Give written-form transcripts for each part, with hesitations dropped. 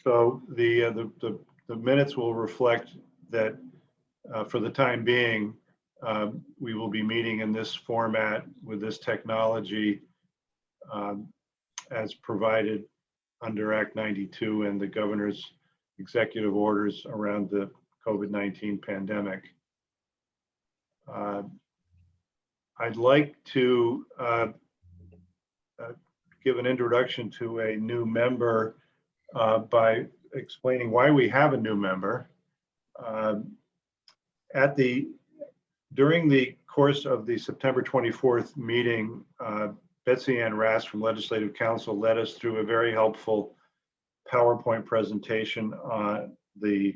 So the minutes will reflect that for the time being, we will be meeting in this format with this technology as provided under Act 92 and the governor's executive orders around the COVID-19 pandemic. I'd like to give an introduction to a new member by explaining why we have a new member. During the course of the September 24th meeting, Betsy Ann Rast from Legislative Council led us through a very helpful PowerPoint presentation on the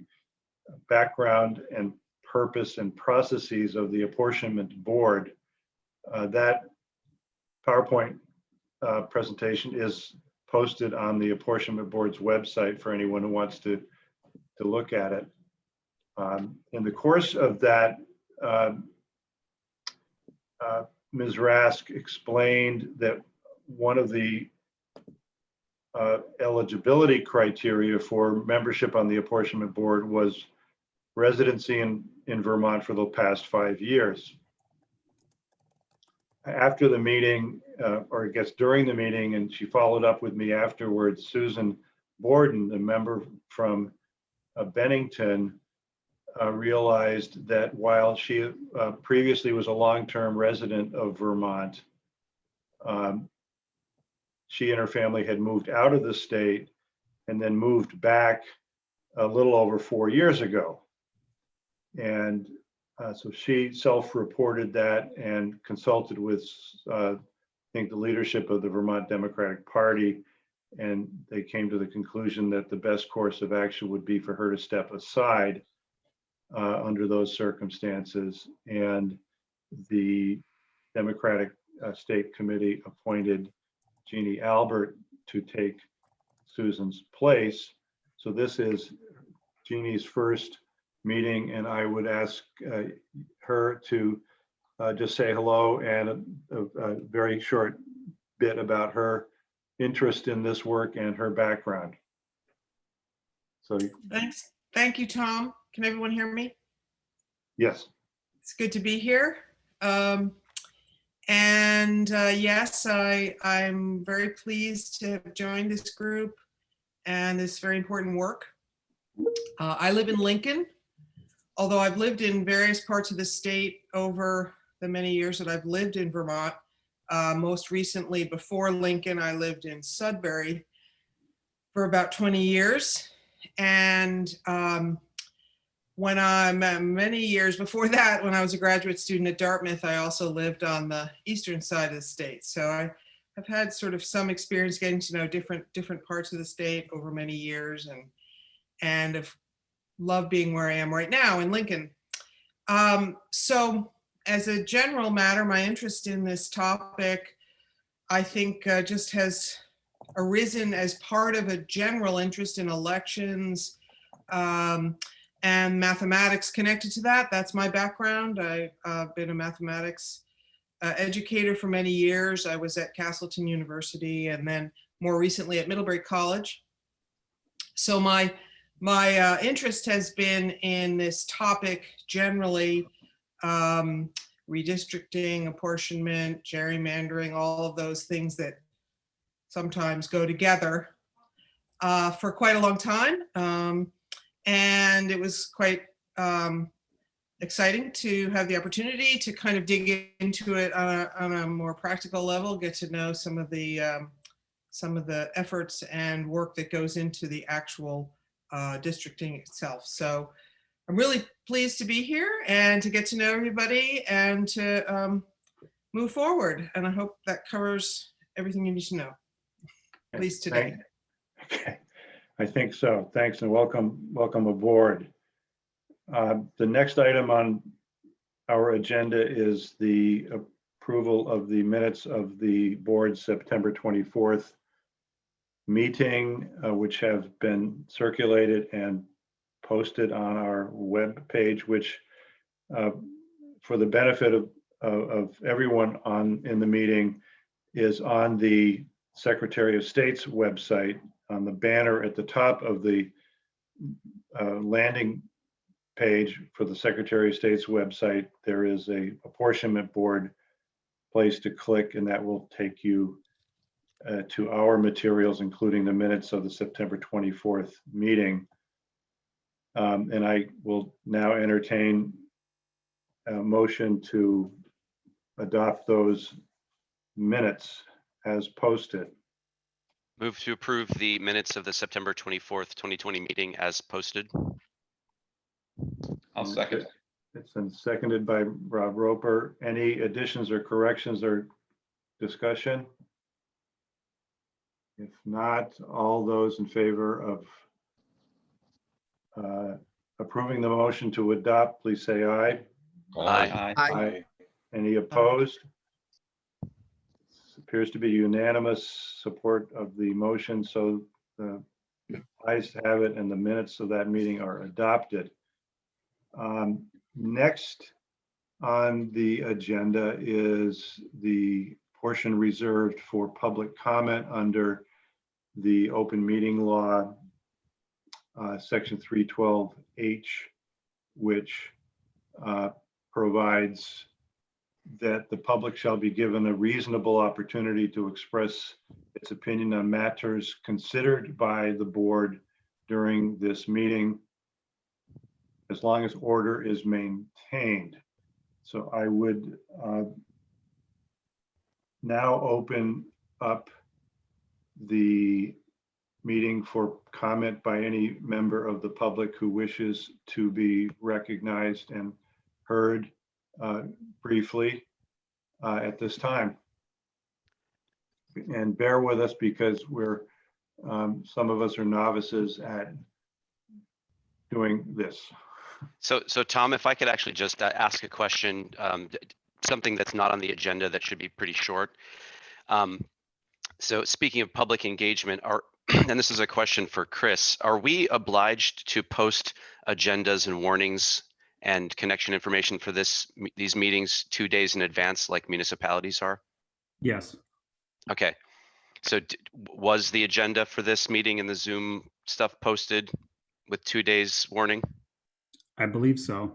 background and purpose and processes of the Apportionment Board. That PowerPoint presentation is posted on the Apportionment Board's website for anyone who wants to look at it. In the course of that, Ms. Rask explained that one of the eligibility criteria for membership on the Apportionment Board was residency in Vermont for the past 5 years. After the meeting, or I guess during the meeting, and she followed up with me afterwards, Susan Borden, a member from Bennington, realized that while she previously was a long-term resident of Vermont, she and her family had moved out of the state and then moved back a little over 4 years ago. And so she self-reported that and consulted with, I think, the leadership of the Vermont Democratic Party, and they came to the conclusion that the best course of action would be for her to step aside under those circumstances. And the Democratic State Committee appointed Jeannie Albert to take Susan's place. So this is Jeannie's first meeting, and I would ask her to just say hello and a very short bit about her interest in this work and her background. So thanks. Thank you, Tom. Can everyone hear me? Yes. It's good to be here. Yes, I'm very pleased to have joined this group and this very important work. I live in Lincoln, although I've lived in various parts of the state over the many years that I've lived in Vermont. Most recently, before Lincoln, I lived in Sudbury for about 20 years. And many years before that, when I was a graduate student at Dartmouth, I also lived on the eastern side of the state. So I have had sort of some experience getting to know different parts of the state over many years, and have loved being where I am right now in Lincoln. So as a general matter, my interest in this topic, I think just has arisen as part of a general interest in elections, and mathematics connected to that. That's my background. I've been a mathematics educator for many years. I was at Castleton University and then more recently at Middlebury College. So my interest has been in this topic generally, redistricting, apportionment, gerrymandering, all of those things that sometimes go together for quite a long time. And it was quite exciting to have the opportunity to kind of dig into it on a more practical level, get to know some of the efforts and work that goes into the actual districting itself. So I'm really pleased to be here and to get to know everybody and to move forward. And I hope that covers everything you need to know, at least today. Okay. I think so. Thanks and welcome aboard. The next item on our agenda is the approval of the minutes of the board's September 24th meeting, which have been circulated and posted on our web page, which for the benefit of everyone in the meeting is on the Secretary of State's website. On the banner at the top of the landing page for the Secretary of State's website, there is a apportionment board place to click, and that will take you to our materials, including the minutes of the September 24th meeting. And I will now entertain a motion to adopt those minutes as posted. Move to approve the minutes of the September 24th, 2020 meeting as posted. I'll second. It's been seconded by Rob Roper. Any additions or corrections or discussion? If not, all those in favor of approving the motion to adopt, please say aye. Aye. Aye. Any opposed? This appears to be unanimous support of the motion, so the ayes have it and the minutes of that meeting are adopted. Next on the agenda is the portion reserved for public comment under the open meeting law, section 312H, which provides that the public shall be given a reasonable opportunity to express its opinion on matters considered by the board during this meeting, as long as order is maintained. So I would now open up the meeting for comment by any member of the public who wishes to be recognized and heard briefly at this time. And bear with us because we're some of us are novices at doing this. So Tom, if I could actually just ask a question, something that's not on the agenda that should be pretty short. So speaking of public engagement, and this is a question for Chris, are we obliged to post agendas and warnings and connection information for these meetings 2 days in advance like municipalities are? Yes. Okay. So was the agenda for this meeting and the Zoom stuff posted with 2 days warning? I believe so.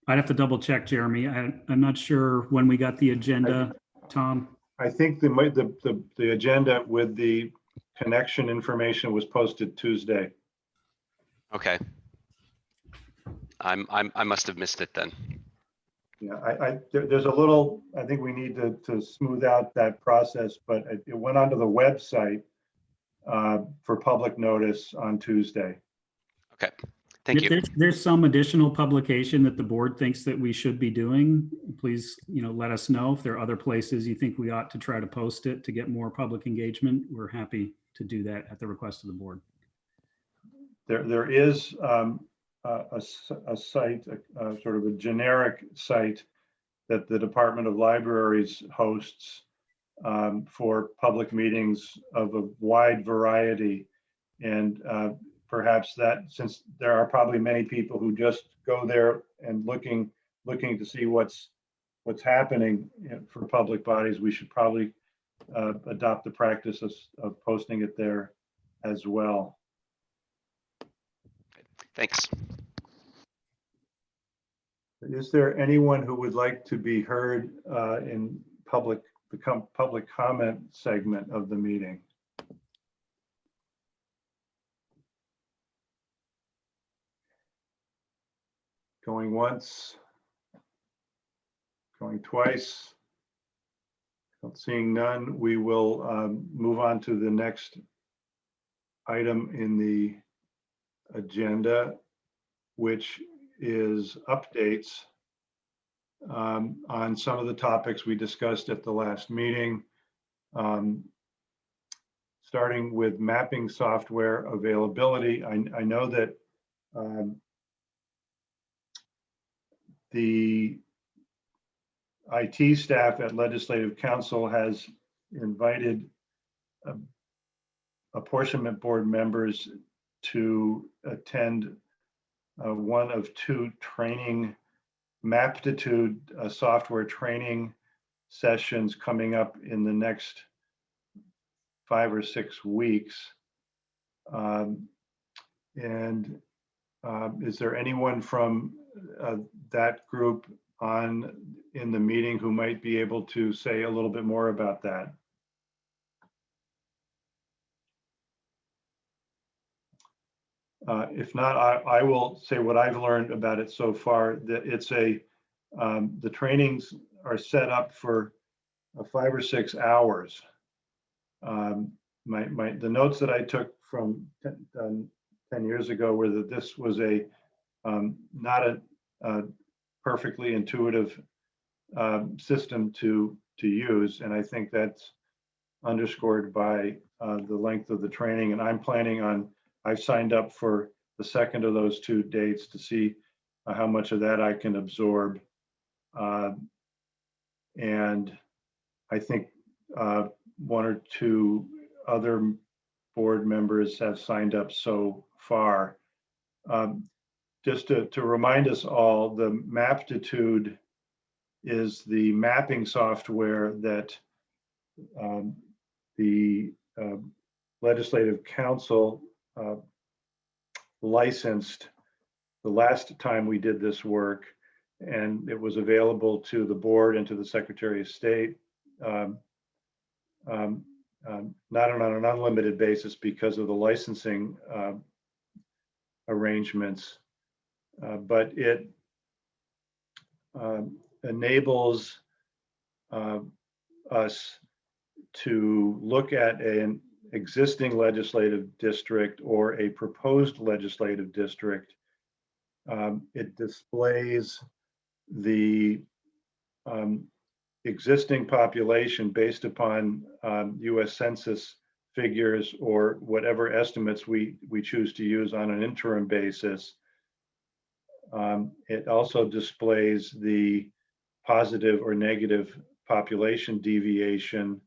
I'd have to double check, Jeremy. I'm not sure when we got the agenda, Tom. I think the agenda with the connection information was posted Tuesday. Okay. I must have missed it then. Yeah, there's a little, I think we need to smooth out that process, but it went onto the website for public notice on Tuesday. Okay. Thank you. There's some additional publication that the board thinks that we should be doing. Please, let us know if there are other places you think we ought to try to post it to get more public engagement. We're happy to do that at the request of the board. There is a site, sort of a generic site that the Department of Libraries hosts for public meetings of a wide variety. And perhaps that, since there are probably many people who just go there and looking to see what's happening for public bodies, we should probably adopt the practice of posting it there as well. Thanks. Is there anyone who would like to be heard in the public comment segment of the meeting? Going once, going twice. Seeing none, we will move on to the next item in the agenda, which is updates on some of the topics we discussed at the last meeting, starting with mapping software availability. I know that the IT staff at Legislative Council has invited apportionment board members to attend one of two training Maptitude software training sessions coming up in the next 5 or 6 weeks. And is there anyone from that group in the meeting who might be able to say a little bit more about that? If not, I will say what I've learned about it so far, that it's the trainings are set up for 5 or 6 hours. The notes that I took from 10 years ago were that this was not a perfectly intuitive system to use, and I think that's underscored by the length of the training. And I've signed up for the second of those 2 dates to see how much of that I can absorb. And I think 1 or 2 other board members have signed up so far. Just to remind us all, the Maptitude is the mapping software that the Legislative Council licensed the last time we did this work, and it was available to the board and to the Secretary of State, not on an unlimited basis because of the licensing arrangements, but it enables us to look at an existing legislative district or a proposed legislative district. It displays the existing population based upon US Census figures or whatever estimates we choose to use on an interim basis. It also displays the positive or negative population deviation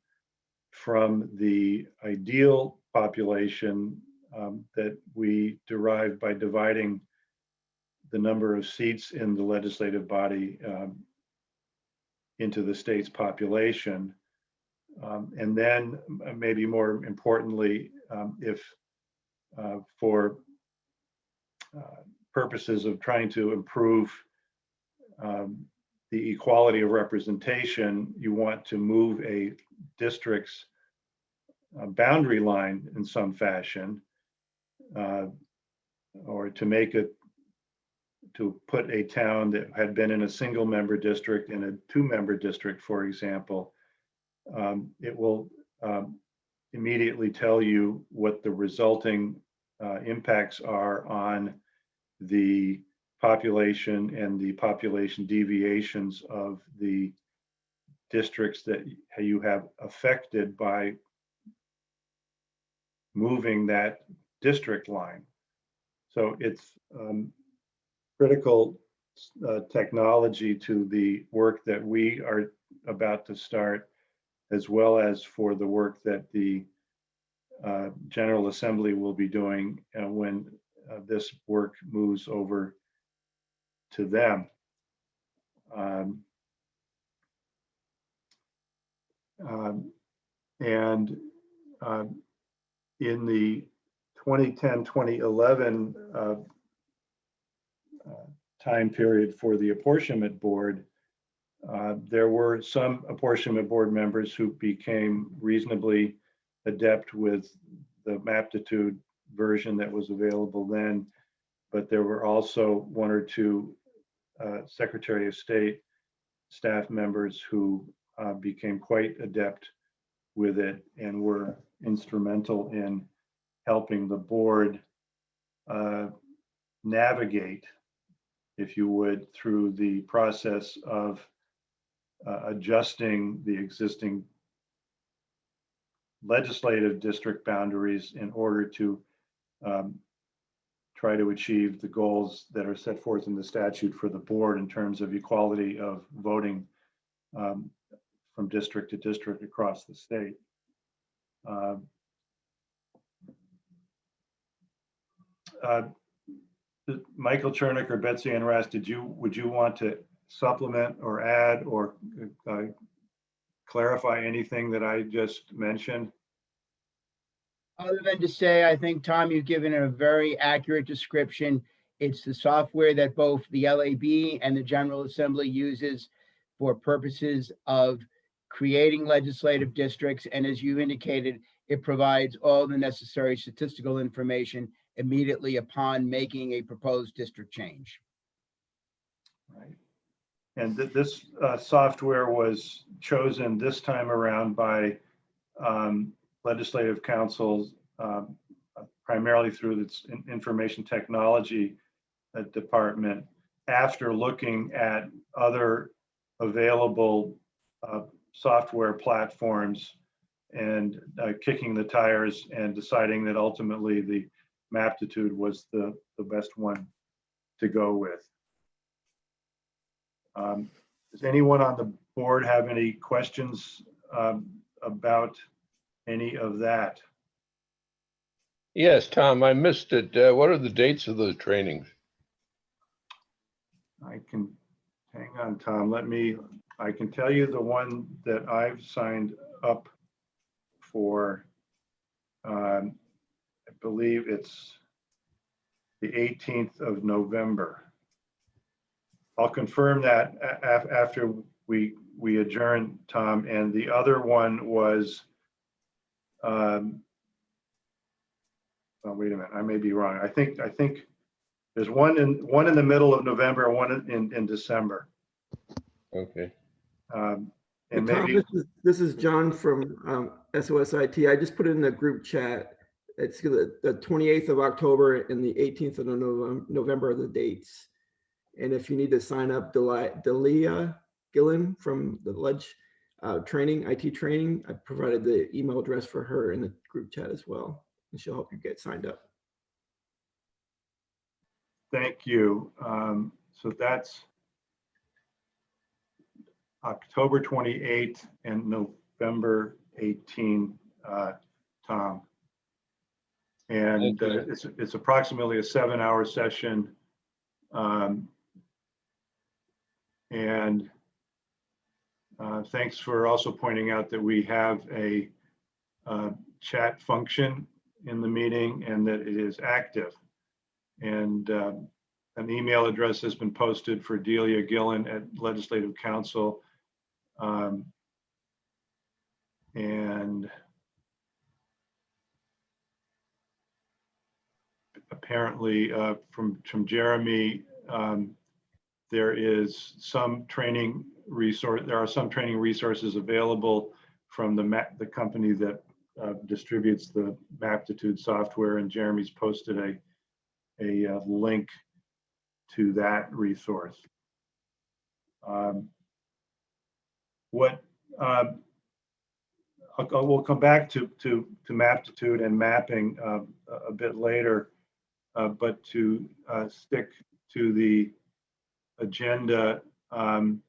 from the ideal population that we derive by dividing the number of seats in the legislative body into the state's population. And then maybe more importantly, if for purposes of trying to improve the equality of representation, you want to move a district's boundary line in some fashion, or to put a town that had been in a single member district in a 2-member district, for example, it will immediately tell you what the resulting impacts are on the population and the population deviations of the districts that you have affected by moving that district line. So it's critical technology to the work that we are about to start, as well as for the work that the General Assembly will be doing when this work moves over to them. And in the 2010-2011 time period for the Apportionment Board, there were some Apportionment Board members who became reasonably adept with the Maptitude version that was available then, but there were also 1 or 2 Secretary of State staff members who became quite adept with it and were instrumental in helping the board navigate, if you would, through the process of adjusting the existing legislative district boundaries in order to try to achieve the goals that are set forth in the statute for the board in terms of equality of voting from district to district across the state. Michael Chernick or Betsy Ann Rass, would you want to supplement or add or clarify anything that I just mentioned? Other than to say, I think, Tom, you've given a very accurate description. It's the software that both the LAB and the General Assembly uses for purposes of creating legislative districts. And as you indicated, it provides all the necessary statistical information immediately upon making a proposed district change. Right. And this software was chosen this time around by legislative councils, primarily through its information technology department, after looking at other available software platforms and kicking the tires and deciding that ultimately the Maptitude was the best one to go with. Does anyone on the board have any questions about any of that? Yes, Tom, I missed it. What are the dates of those trainings? I can, hang on, Tom, I can tell you the one that I've signed up for. I believe it's the 18th of November. I'll confirm that after we adjourn, Tom. And the other one was, oh, wait a minute, I may be wrong. I think there's one in the middle of November and one in December. Okay. And Tom, maybe this is John from SOSIT. I just put it in the group chat. It's the 28th of October and the 18th of November are the dates. And if you need to sign up, Delia Gillen from the Ledge training, IT training, I provided the email address for her in the group chat as well. And she'll help you get signed up. thank you. So that's October 28th and November 18, Tom. And Thank you. it's approximately a 7-hour session. And thanks for also pointing out that we have a chat function in the meeting and that it is active. And an email address has been posted for Delia Gillen at Legislative Council. And apparently from Jeremy, there is some training resource. There are some training resources available from the company that distributes the Maptitude software, and Jeremy's posted a link to that resource. We'll come back to Maptitude and mapping a bit later, but to stick to the agenda. John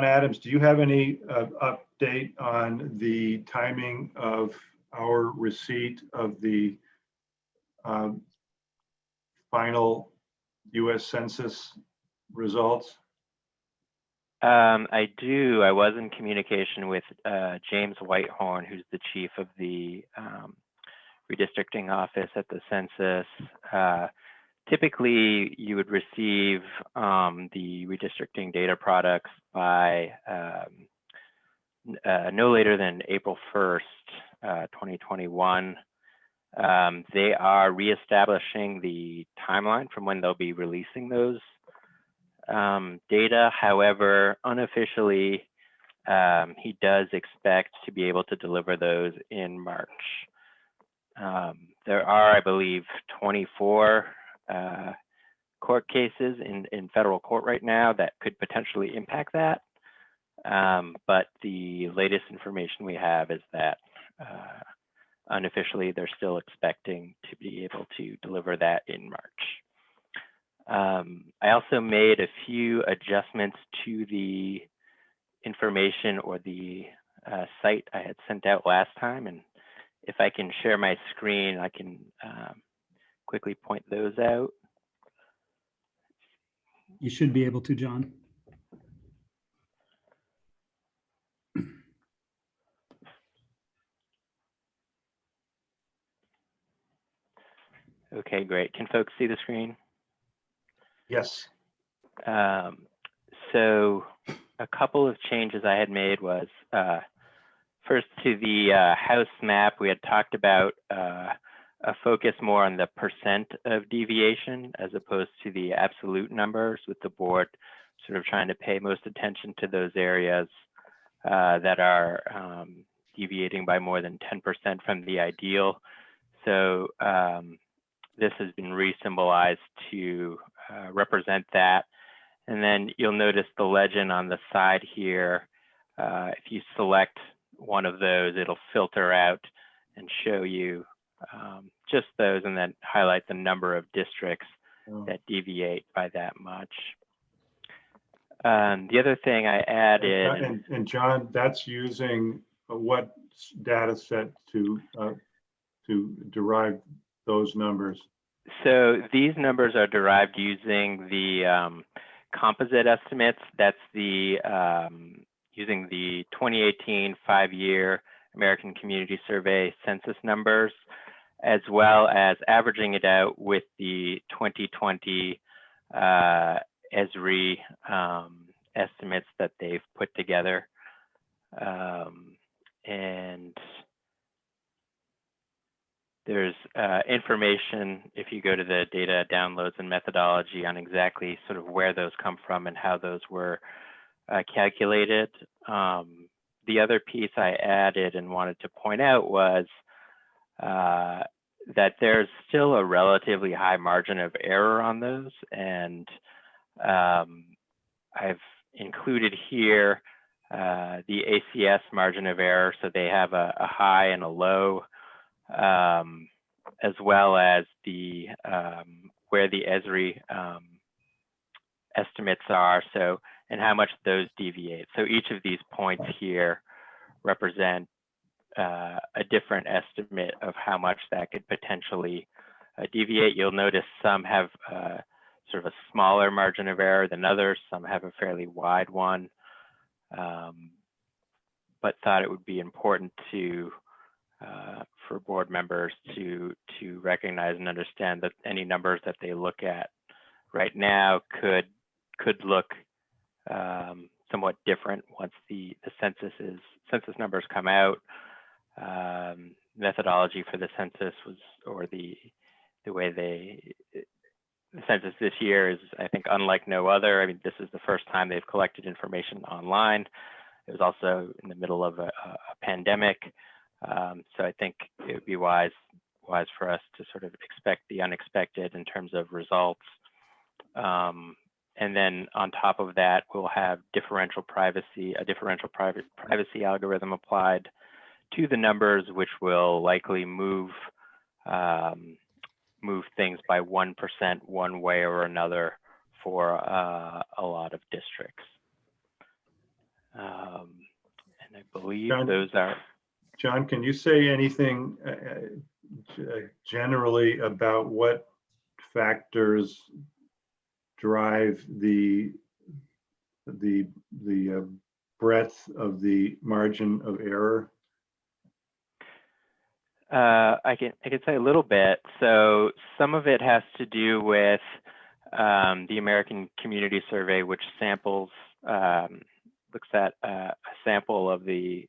Adams, do you have any update on the timing of our receipt of the final US Census results? I do. I was in communication with James Whitehorn, who's the chief of the redistricting office at the Census. Typically, you would receive the redistricting data products by no later than April 1st, 2021. They are reestablishing the timeline from when they'll be releasing those data. However, unofficially, he does expect to be able to deliver those in March. There are, I believe, 24 court cases in federal court right now that could potentially impact that. But the latest information we have is that unofficially, they're still expecting to be able to deliver that in March. I also made a few adjustments to the information or the site I had sent out last time. And if I can share my screen, I can quickly point those out. You should be able to, John. Okay, great. Can folks see the screen? Yes. So a couple of changes I had made was first to the house map, we had talked about a focus more on the percent of deviation as opposed to the absolute numbers, with the board sort of trying to pay most attention to those areas that are deviating by more than 10% from the ideal. So this has been re-symbolized to represent that. And then you'll notice the legend on the side here. If you select one of those, it'll filter out and show you just those, and then highlight the number of districts that deviate by that much. The other thing I added, and John, that's using what data set to derive those numbers? so these numbers are derived using the composite estimates. That's the using the 2018 5-year American Community Survey census numbers, as well as averaging it out with the 2020 ESRI estimates that they've put together. And there's information, if you go to the data downloads and methodology, on exactly sort of where those come from and how those were calculated. The other piece I added and wanted to point out was that there's still a relatively high margin of error on those. And I've included here the ACS margin of error. So they have a high and a low, as well as the where the ESRI estimates are, so, and how much those deviate. So each of these points here represent a different estimate of how much that could potentially deviate. You'll notice some have sort of a smaller margin of error than others. Some have a fairly wide one, but thought it would be important to for board members to recognize and understand that any numbers that they look at right now could look somewhat different once the census numbers come out. Methodology for the census was, or the way the census this year is, I think, unlike no other. I mean, this is the first time they've collected information online. It was also in the middle of a pandemic. So I think it would be wise for us to sort of expect the unexpected in terms of results. And then on top of that, we'll have a differential privacy algorithm applied to the numbers, which will likely move things by 1% one way or another for a lot of districts. And I believe those are. John, can you say anything generally about what factors drive the breadth of the margin of error? I can say a little bit. So some of it has to do with the American Community Survey, which samples looks at a sample of the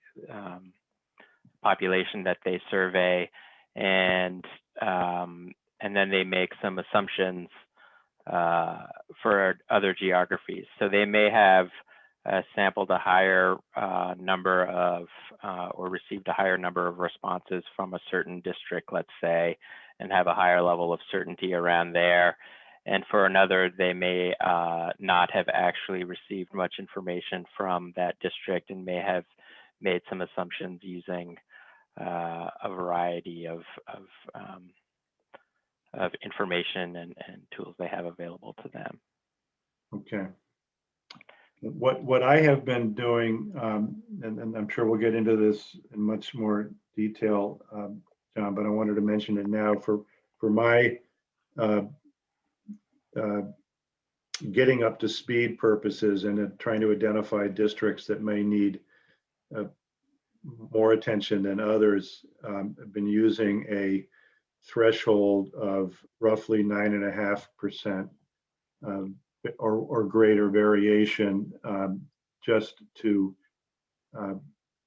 population that they survey, and then they make some assumptions for other geographies. So they may have sampled a higher number of or received a higher number of responses from a certain district, let's say, and have a higher level of certainty around there. And for another, they may not have actually received much information from that district and may have made some assumptions using a variety of information and tools they have available to them. Okay. What I have been doing, and I'm sure we'll get into this in much more detail, John, but I wanted to mention it now for my getting up to speed purposes and trying to identify districts that may need more attention than others. I've been using a threshold of roughly 9.5% or greater variation, just to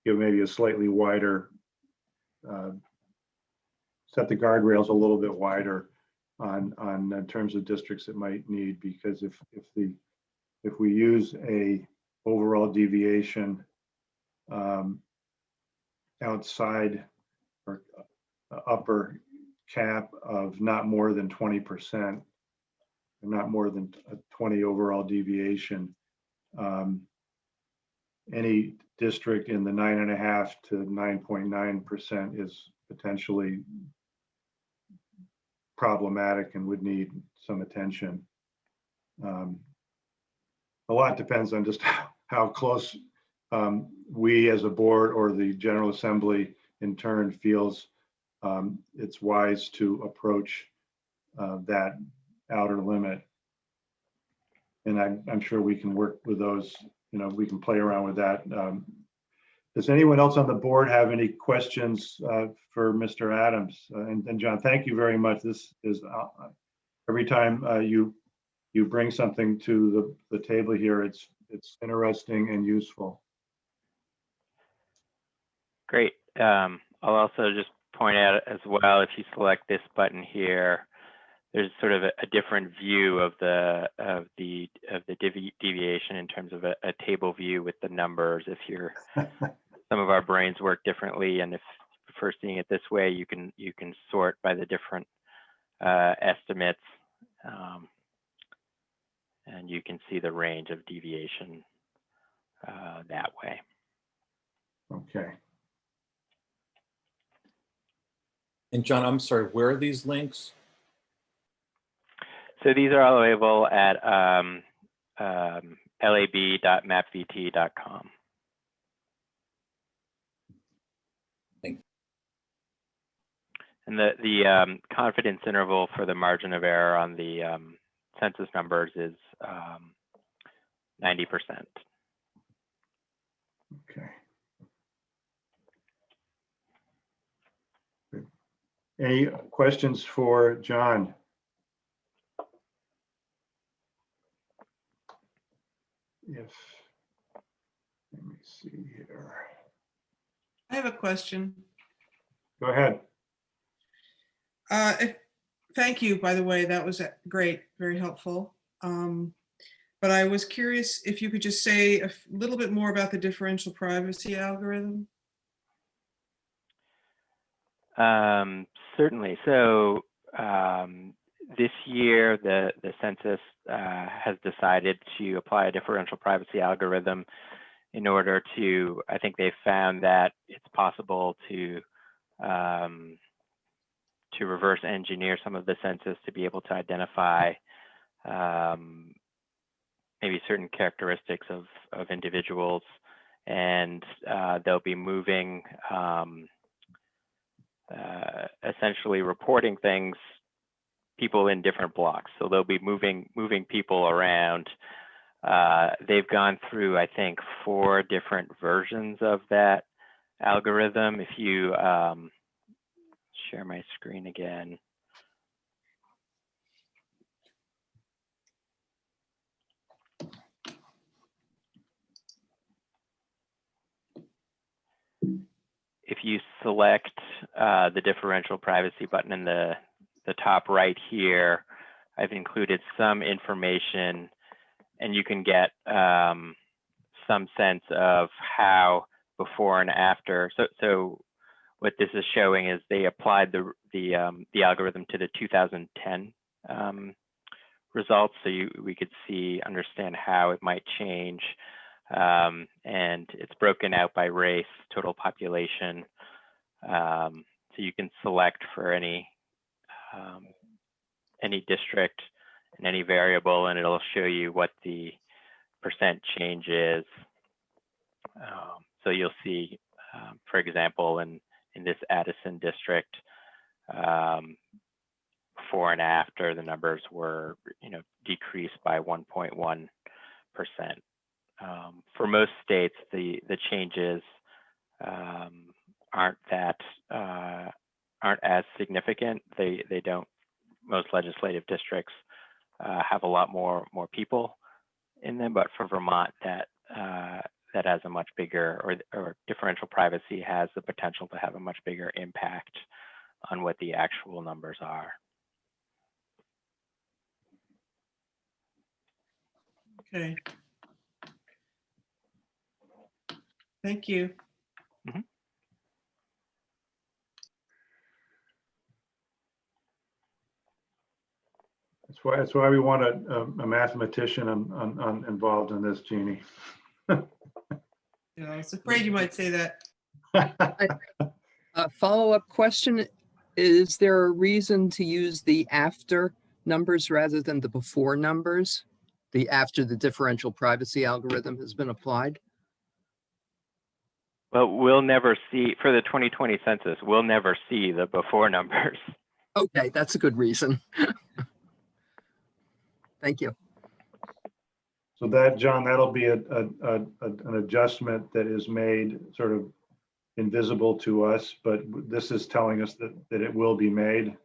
give maybe a slightly wider, set the guardrails a little bit wider on in terms of districts that might need, because if we use a overall deviation outside or upper cap of not more than 20%, not more than a 20 overall deviation, any district in the 9.5 to 9.9% is potentially problematic and would need some attention. A lot depends on just how close we as a board or the General Assembly in turn feels it's wise to approach that outer limit. And I'm sure we can work with those, we can play around with that. Does anyone else on the board have any questions for Mr. Adams? And John, thank you very much. This is every time you bring something to the table here, it's interesting and useful. Great. I'll also just point out as well, if you select this button here, there's sort of a different view of the deviation in terms of a table view with the numbers. If you're some of our brains work differently, and if you prefer seeing it this way, you can sort by the different estimates, and you can see the range of deviation that way. Okay. And John, I'm sorry, where are these links? So these are all available at lab.mapvt.com. Thank you. And the confidence interval for the margin of error on the census numbers is 90%. Okay. Any questions for John? Let me see here. I have a question. Go ahead. Thank you, by the way, that was great, very helpful. But I was curious if you could just say a little bit more about the differential privacy algorithm. Certainly. So this year, the census has decided to apply a differential privacy algorithm in order to, I think they've found that it's possible to reverse engineer some of the census to be able to identify maybe certain characteristics of individuals, and they'll be moving, essentially reporting people in different blocks. So they'll be moving people around. They've gone through, I think, 4 different versions of that algorithm. If you share my screen again. If you select the differential privacy button in the top right here, I've included some information, and you can get some sense of how before and after. So what this is showing is they applied the algorithm to the 2010 results, so we could understand how it might change. And it's broken out by race, total population. So you can select for any district and any variable, and it'll show you what the percent change is. So you'll see, for example, in this Addison district, before and after, the numbers were, decreased by 1.1%. For most states, the changes aren't that aren't as significant. They don't. Most legislative districts have a lot more people in them, but for Vermont, that has a much bigger, or differential privacy has the potential to have a much bigger impact on what the actual numbers are. Okay. Thank you. Mhm. That's why we want a mathematician involved in this, Jeannie. Yeah, I was afraid you might say that. A follow-up question, is there a reason to use the after numbers rather than the before numbers? The after the differential privacy algorithm has been applied? But we'll never see, for the 2020 census, we'll never see the before numbers. Okay, that's a good reason. Thank you. So that, John, that'll be an adjustment that is made sort of invisible to us, but this is telling us that it will be made.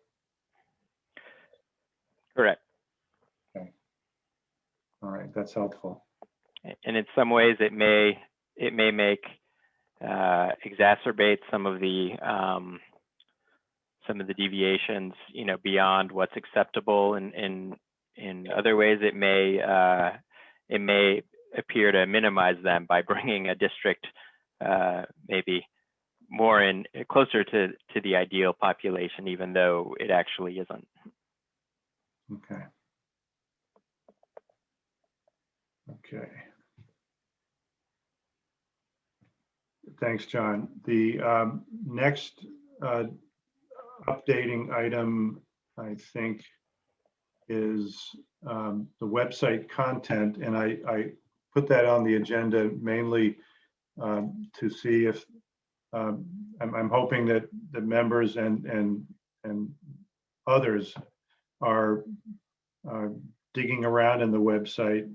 Correct. Okay. All right, that's helpful. And in some ways, it may make exacerbate some of the deviations, beyond what's acceptable. In other ways, it may appear to minimize them by bringing a district maybe more closer to the ideal population, even though it actually isn't. Okay. Okay. Thanks, John. The next updating item, I think, is the website content, and I put that on the agenda mainly to see if I'm hoping that the members and others are digging around in the website,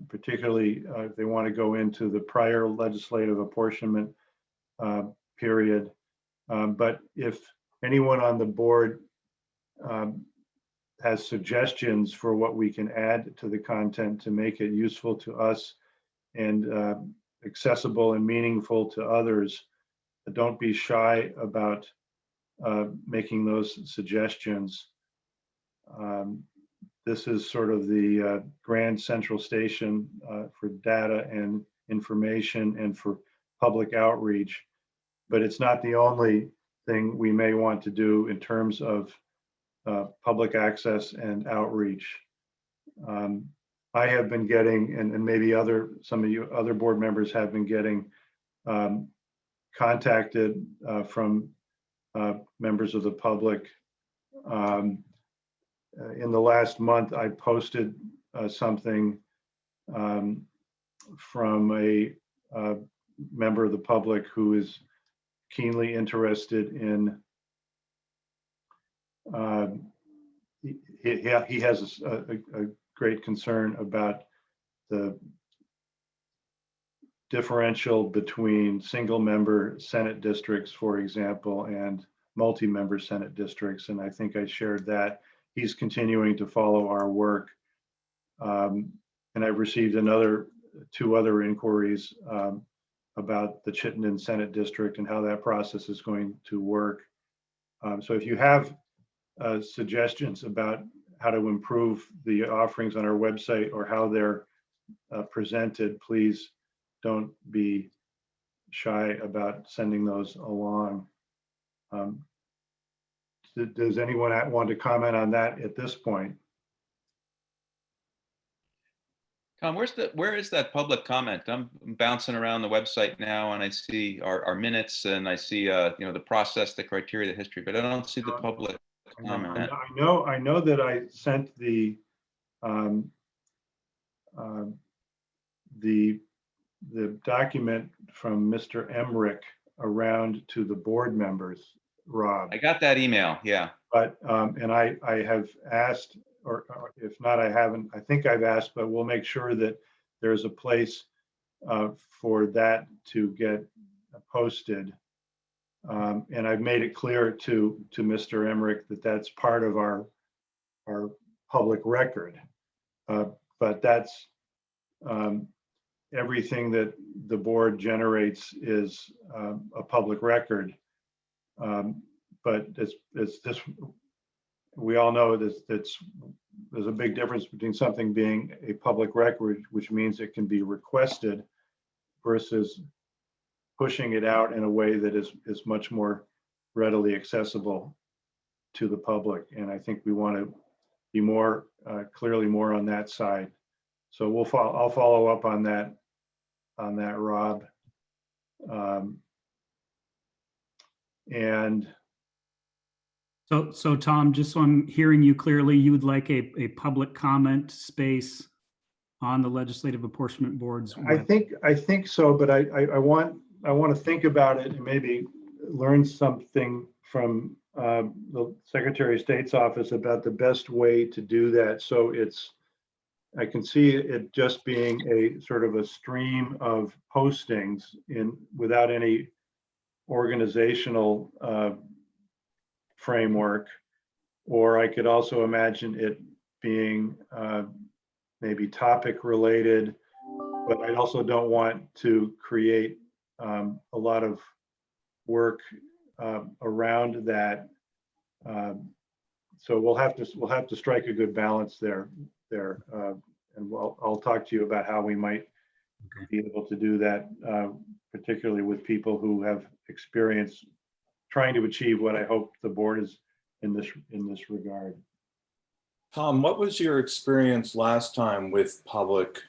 particularly if they want to go into the prior legislative apportionment period. But if anyone on the board has suggestions for what we can add to the content to make it useful to us and accessible and meaningful to others, don't be shy about making those suggestions. This is sort of the grand central station for data and information and for public outreach, but it's not the only thing we may want to do in terms of public access and outreach. I have been getting, and maybe some of you other board members have been getting contacted from members of the public. In the last month, I posted something from a member of the public who is keenly interested in, he has a great concern about the differential between single member Senate districts, for example, and multi-member Senate districts. And I think I shared that. He's continuing to follow our work. And I've received two other inquiries about the Chittenden Senate district and how that process is going to work. So if you have suggestions about how to improve the offerings on our website or how they're presented, please don't be shy about sending those along. Does anyone want to comment on that at this point? Tom, where is that public comment? I'm bouncing around the website now and I see our minutes and I see the process, the criteria, the history, but I don't see the public comment. I know that I sent the document from Mr. Emmerich around to the board members, Rob. I got that email, yeah. But and I have asked, or if not, I haven't. I think I've asked, but we'll make sure that there's a place for that to get posted. And I've made it clear to Mr. Emmerich that that's part of our public record. But that's everything that the board generates is a public record. But it's this, we all know that there's a big difference between something being a public record, which means it can be requested, versus pushing it out in a way that is much more readily accessible to the public. And I think we want to be more clearly more on that side. So I'll follow up on that, Rob. And So Tom, just so I'm hearing you clearly, you would like a public comment space on the Legislative Apportionment Board's web. I think so, but I want to think about it and maybe learn something from the Secretary of State's office about the best way to do that. So I can see it just being a sort of a stream of postings without any organizational framework, or I could also imagine it being maybe topic related, but I also don't want to create a lot of work around that. So we'll have to strike a good balance there, and I'll talk to you about how we might be able to do that, particularly with people who have experience trying to achieve what I hope the board is in this regard. Tom, what was your experience last time with public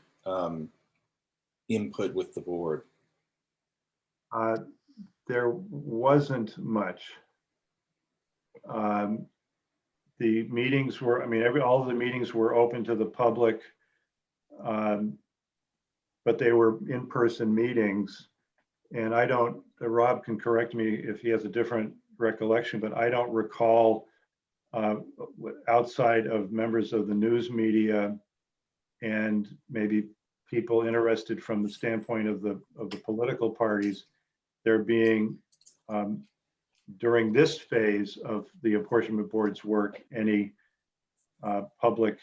input with the board? There wasn't much. The meetings were, all of the meetings were open to the public, but they were in-person meetings. And Rob can correct me if he has a different recollection, but I don't recall outside of members of the news media and maybe people interested from the standpoint of the political parties, there being during this phase of the Apportionment Board's work any public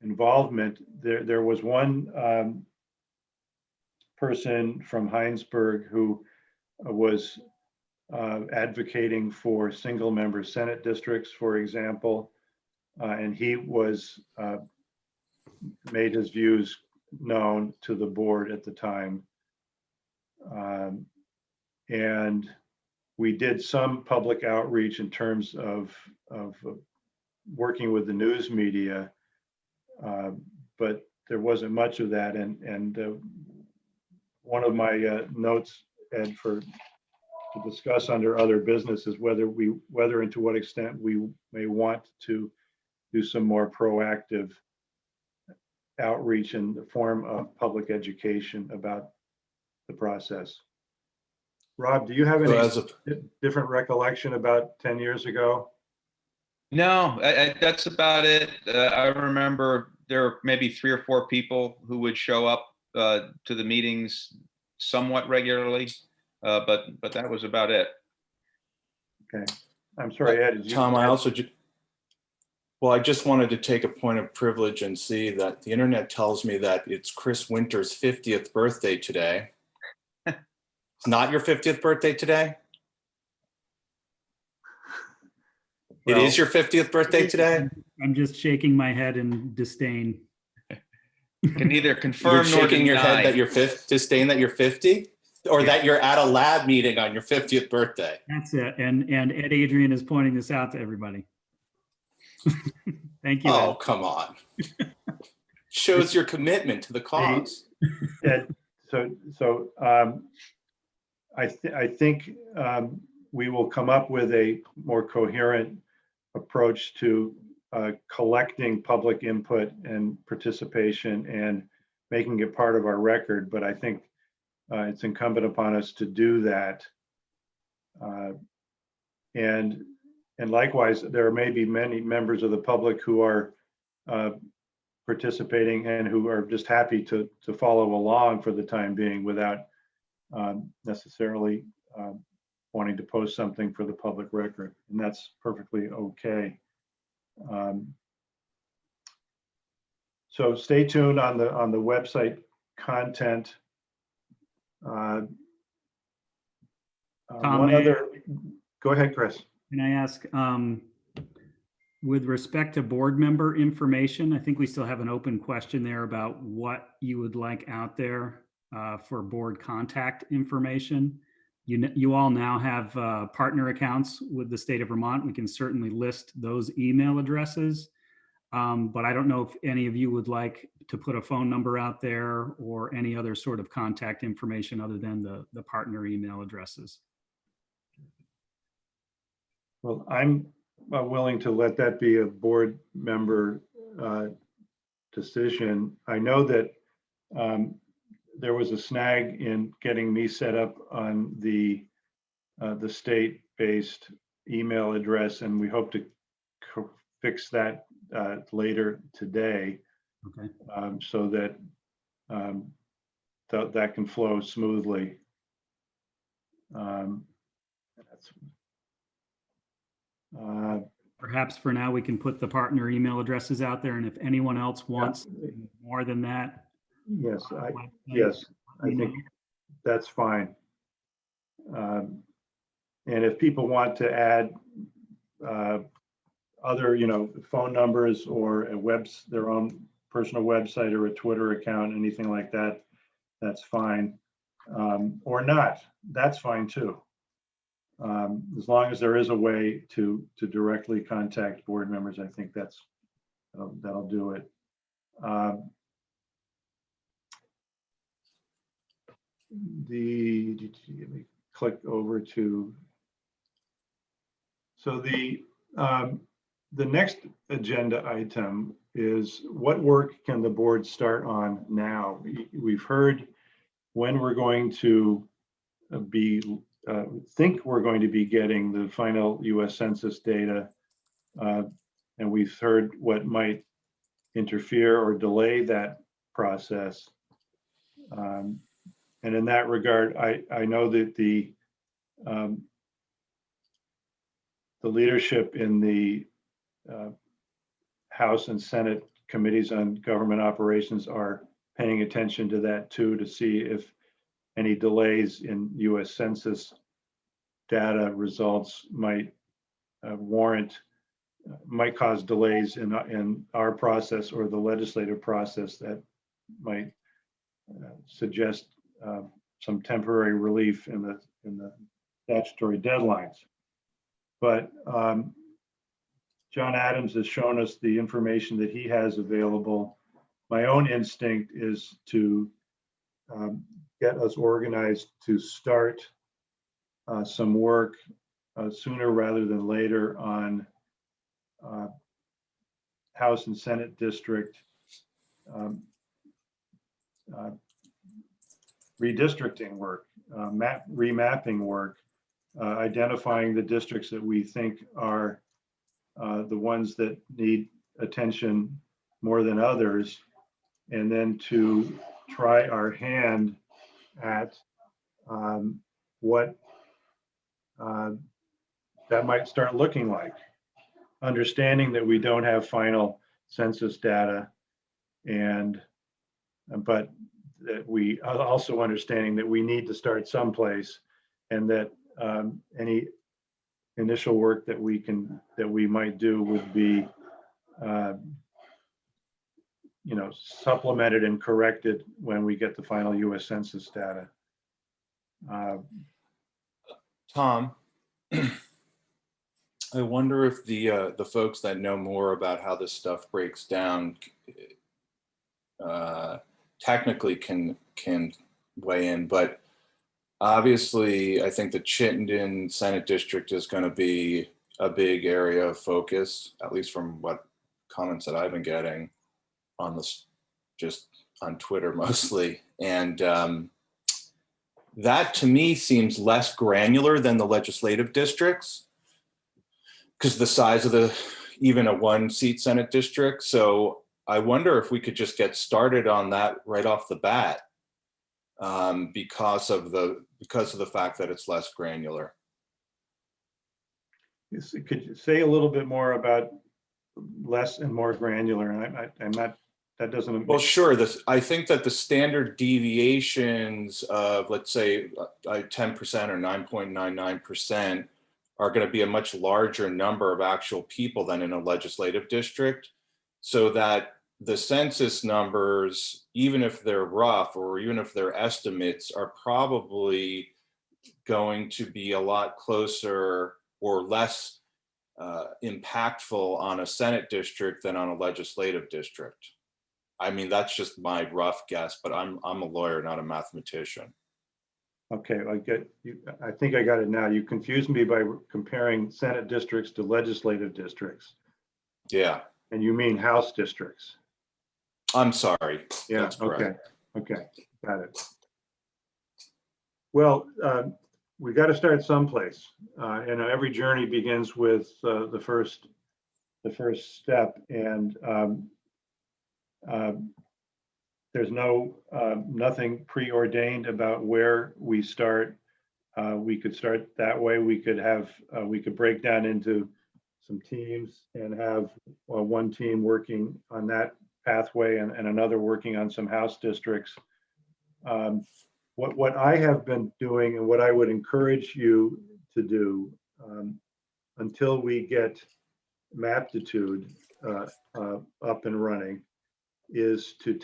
involvement. There was one person from Heinsberg who was advocating for single member Senate districts, for example, and he was made his views known to the board at the time. And we did some public outreach in terms of working with the news media, but there wasn't much of that. And one of my notes, Ed, to discuss under other business is whether and to what extent we may want to do some more proactive outreach in the form of public education about the process. Rob, do you have any different recollection about 10 years ago? No, that's about it. I remember there were maybe 3 or 4 people who would show up to the meetings somewhat regularly, but that was about it. Okay, I'm sorry, Ed. Tom, I just wanted to take a point of privilege and see that the internet tells me that it's Chris Winter's 50th birthday today. It's not your 50th birthday today? It is your 50th birthday today? I'm just shaking my head in disdain. Can neither You're confirm nor shaking your deny. head that you're disdain that you're 50? Or that you're at a lab meeting on your 50th birthday? That's it. And Ed Adrian is pointing this out to everybody. Thank you. Oh, Ed. come on. Shows your commitment to the cause. Ed, so I think we will come up with a more coherent approach to collecting public input and participation and making it part of our record. But I think it's incumbent upon us to do that. And likewise, there may be many members of the public who are participating and who are just happy to follow along for the time being without necessarily wanting to post something for the public record, and that's perfectly okay. So stay tuned on the website content. Tom, One may I- other, go ahead, Chris. Can I ask, with respect to board member information, I think we still have an open question there about what you would like out there for board contact information. You all now have partner accounts with the state of Vermont. We can certainly list those email addresses. But I don't know if any of you would like to put a phone number out there or any other sort of contact information other than the partner email addresses. Well, I'm willing to let that be a board member decision. I know that there was a snag in getting me set up on the state-based email address, and we hope to fix that later today. Okay. So that that can flow smoothly. Perhaps for now, we can put the partner email addresses out there, and if anyone else wants more than that. Yes, website, I think that's fine. And if people want to add other, phone numbers or their own personal website or a Twitter account, anything like that, that's fine. Or not, that's fine too. As long as there is a way to directly contact board members, I think that'll do it. Let me click over to. So the next agenda item is what work can the board start on now? We've heard when we're going to think we're going to be getting the final US Census data, and we've heard what might interfere or delay that process. And in that regard, I know that the leadership in the House and Senate committees on government operations are paying attention to that too, to see if any delays in US Census data results might cause delays in our process or the legislative process that might suggest some temporary relief in the statutory deadlines. But John Adams has shown us the information that he has available. My own instinct is to get us organized to start some work sooner rather than later on House and Senate district redistricting work, remapping work, identifying the districts that we think are the ones that need attention more than others, and then to try our hand at what that might start looking like. Understanding that we don't have final census data, but that we also understanding that we need to start someplace, and that any initial work that we might do would be supplemented and corrected when we get the final US Census data. Tom, I wonder if the folks that know more about how this stuff breaks down technically can weigh in, but obviously I think the Chittenden Senate District is going to be a big area of focus, at least from what comments that I've been getting on this, just on Twitter mostly. And that to me seems less granular than the legislative districts, because the size of even a 1-seat Senate district. So I wonder if we could just get started on that right off the bat. because of the fact that it's less granular. Could you say a little bit more about less and more granular? And I'm not, that doesn't. Well, sure. I think that the standard deviations of, let's say, 10% or 9.99% are going to be a much larger number of actual people than in a legislative district, so that the census numbers, even if they're rough or even if they're estimates, are probably going to be a lot closer or less impactful on a Senate district than on a legislative district. I mean, that's just my rough guess, but I'm a lawyer, not a mathematician. Okay, I get you. I think I got it now. You confused me by comparing Senate districts to legislative districts. Yeah. And you mean House districts. I'm sorry. Yeah, That's correct. Okay, got it. Well, we got to start someplace. And every journey begins with the first step. And there's nothing preordained about where we start. We could start that way. We could break down into some teams and have one team working on that pathway and another working on some House districts. What I have been doing and what I would encourage you to do until we get Maptitude up and running is to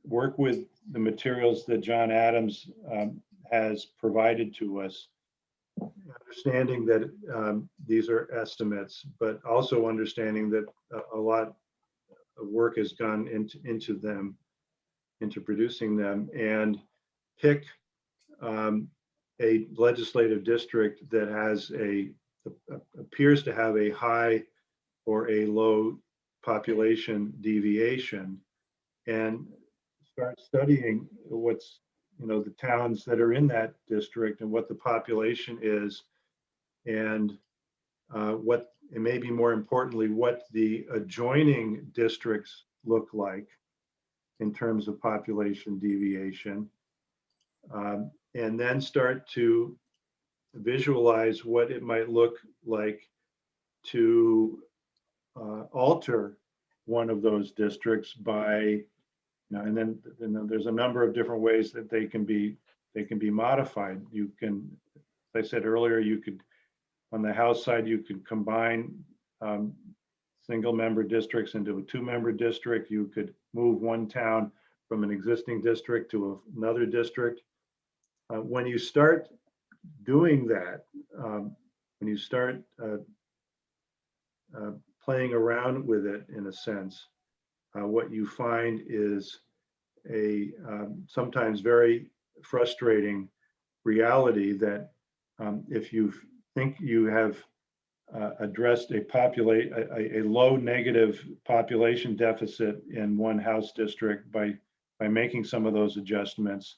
work with the materials that John Adams has provided to us, understanding that these are estimates, but also understanding that a lot of work has gone into producing them, and pick a legislative district that has appears to have a high or a low population deviation, and start studying what's, the towns that are in that district and what the population is, and and maybe more importantly, what the adjoining districts look like in terms of population deviation, and then start to visualize what it might look like to alter one of those districts by, and then there's a number of different ways that they can be modified. You can, as I said earlier, you could, on the House side, you could combine single member districts into a 2-member district. You could move one town from an existing district to another district. When you start doing that, when you start playing around with it, in a sense, what you find is a sometimes very frustrating reality that if you think you have addressed a low negative population deficit in one House district by making some of those adjustments,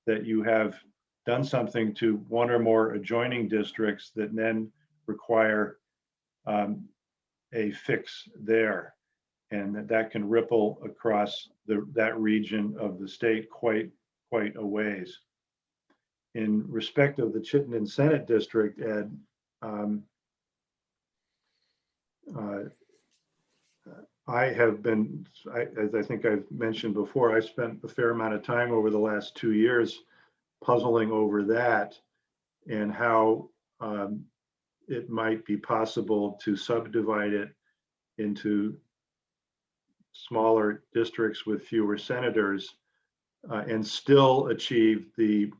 that you have done something to one or more adjoining districts that then require a fix there, and that can ripple across that region of the state quite a ways. In respect of the Chittenden Senate District, Ed, I have been, as I think I've mentioned before, I spent a fair amount of time over the last 2 years puzzling over that and how it might be possible to subdivide it into smaller districts with fewer senators and still achieve the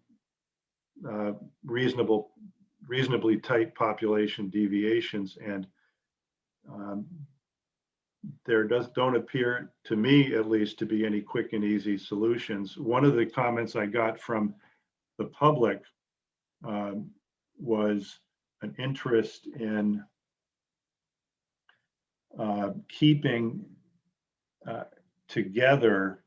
reasonably tight population deviations. And there don't appear, to me at least, to be any quick and easy solutions. One of the comments I got from the public was an interest in keeping together.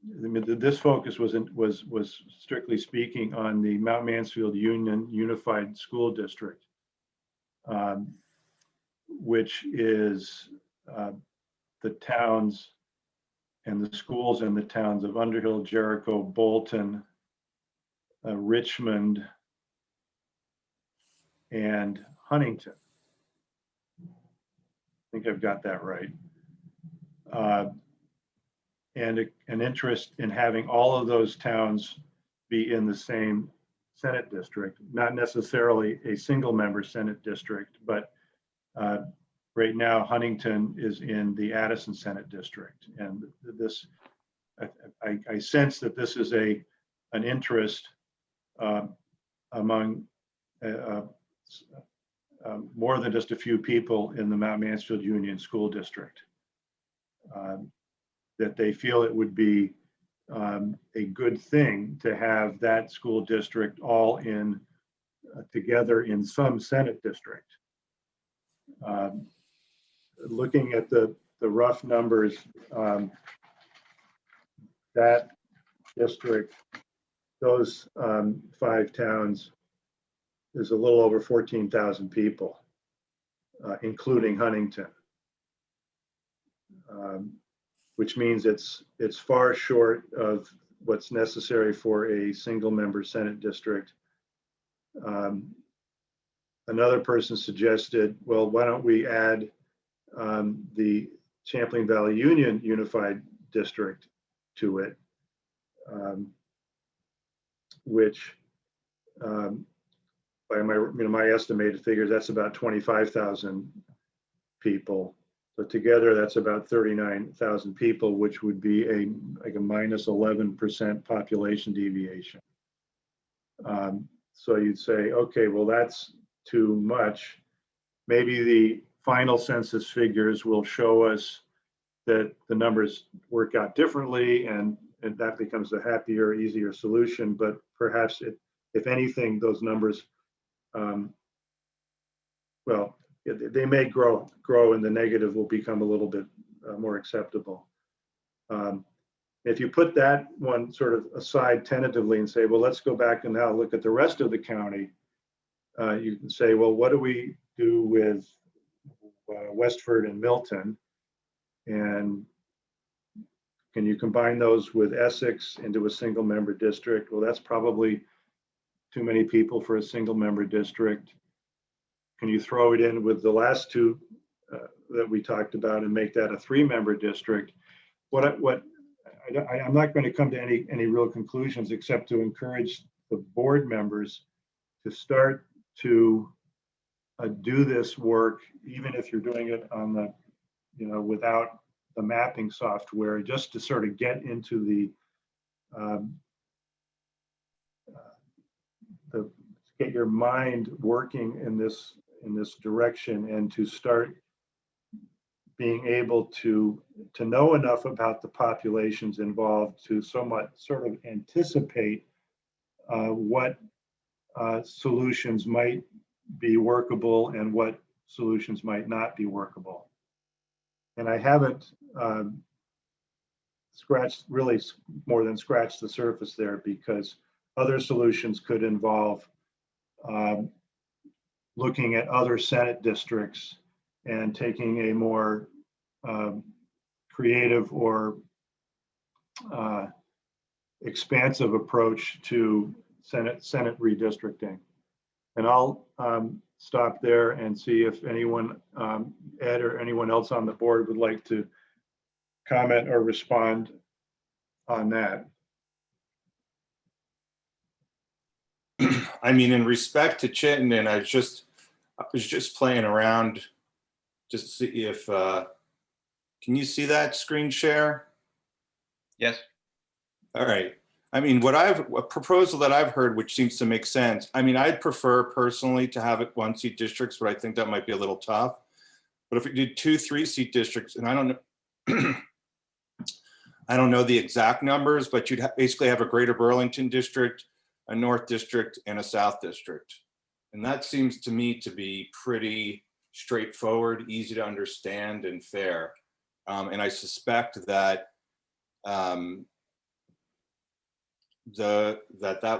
This focus was strictly speaking on the Mount Mansfield Union Unified School District, which is the towns and the schools in the towns of Underhill, Jericho, Bolton, Richmond, and Huntington. I think I've got that right. And an interest in having all of those towns be in the same Senate district, not necessarily a single member Senate district, but right now Huntington is in the Addison Senate district. And this, I sense that this is an interest among more than just a few people in the Mount Mansfield Union School District. That they feel it would be a good thing to have that school district all in together in some Senate district. Looking at the rough numbers, that district, those 5 towns, is a little over 14,000 people, including Huntington. Which means it's far short of what's necessary for a single member Senate district. Another person suggested, well, why don't we add the Champlain Valley Union Unified District to it, which by my estimated figures, that's about 25,000 people. So together, that's about 39,000 people, which would be like a minus 11% population deviation. So you'd say, okay, well, that's too much. Maybe the final census figures will show us that the numbers work out differently, and that becomes a happier, easier solution. But perhaps, if anything, those numbers, well, they may grow, and the negative will become a little bit more acceptable. If you put that one sort of aside tentatively and say, well, let's go back and now look at the rest of the county, you can say, well, what do we do with Westford and Milton? And can you combine those with Essex into a single member district? Well, that's probably too many people for a single member district. Can you throw it in with the last 2 that we talked about and make that a 3-member district? I'm not going to come to any real conclusions except to encourage the board members to start to do this work, even if you're doing it on the, without the mapping software, just to sort of get into the get your mind working in this direction, and to start being able to know enough about the populations involved to somewhat sort of anticipate what solutions might be workable and what solutions might not be workable. And I haven't really more than scratched the surface there, because other solutions could involve looking at other Senate districts and taking a more creative or expansive approach to Senate redistricting. And I'll stop there and see if anyone, Ed or anyone else on the board, would like to comment or respond on that. I mean, in respect to Chittenden, I was just playing around just to see if, can you see that screen share? Yes. All right. I mean, a proposal that I've heard, which seems to make sense. I mean, I'd prefer personally to have it 1-seat districts, but I think that might be a little tough. But if we did 2 3-seat districts, and I don't know, I don't know the exact numbers, but you'd basically have a Greater Burlington district, a North district, and a South district. And that seems to me to be pretty straightforward, easy to understand, and fair. And I suspect that that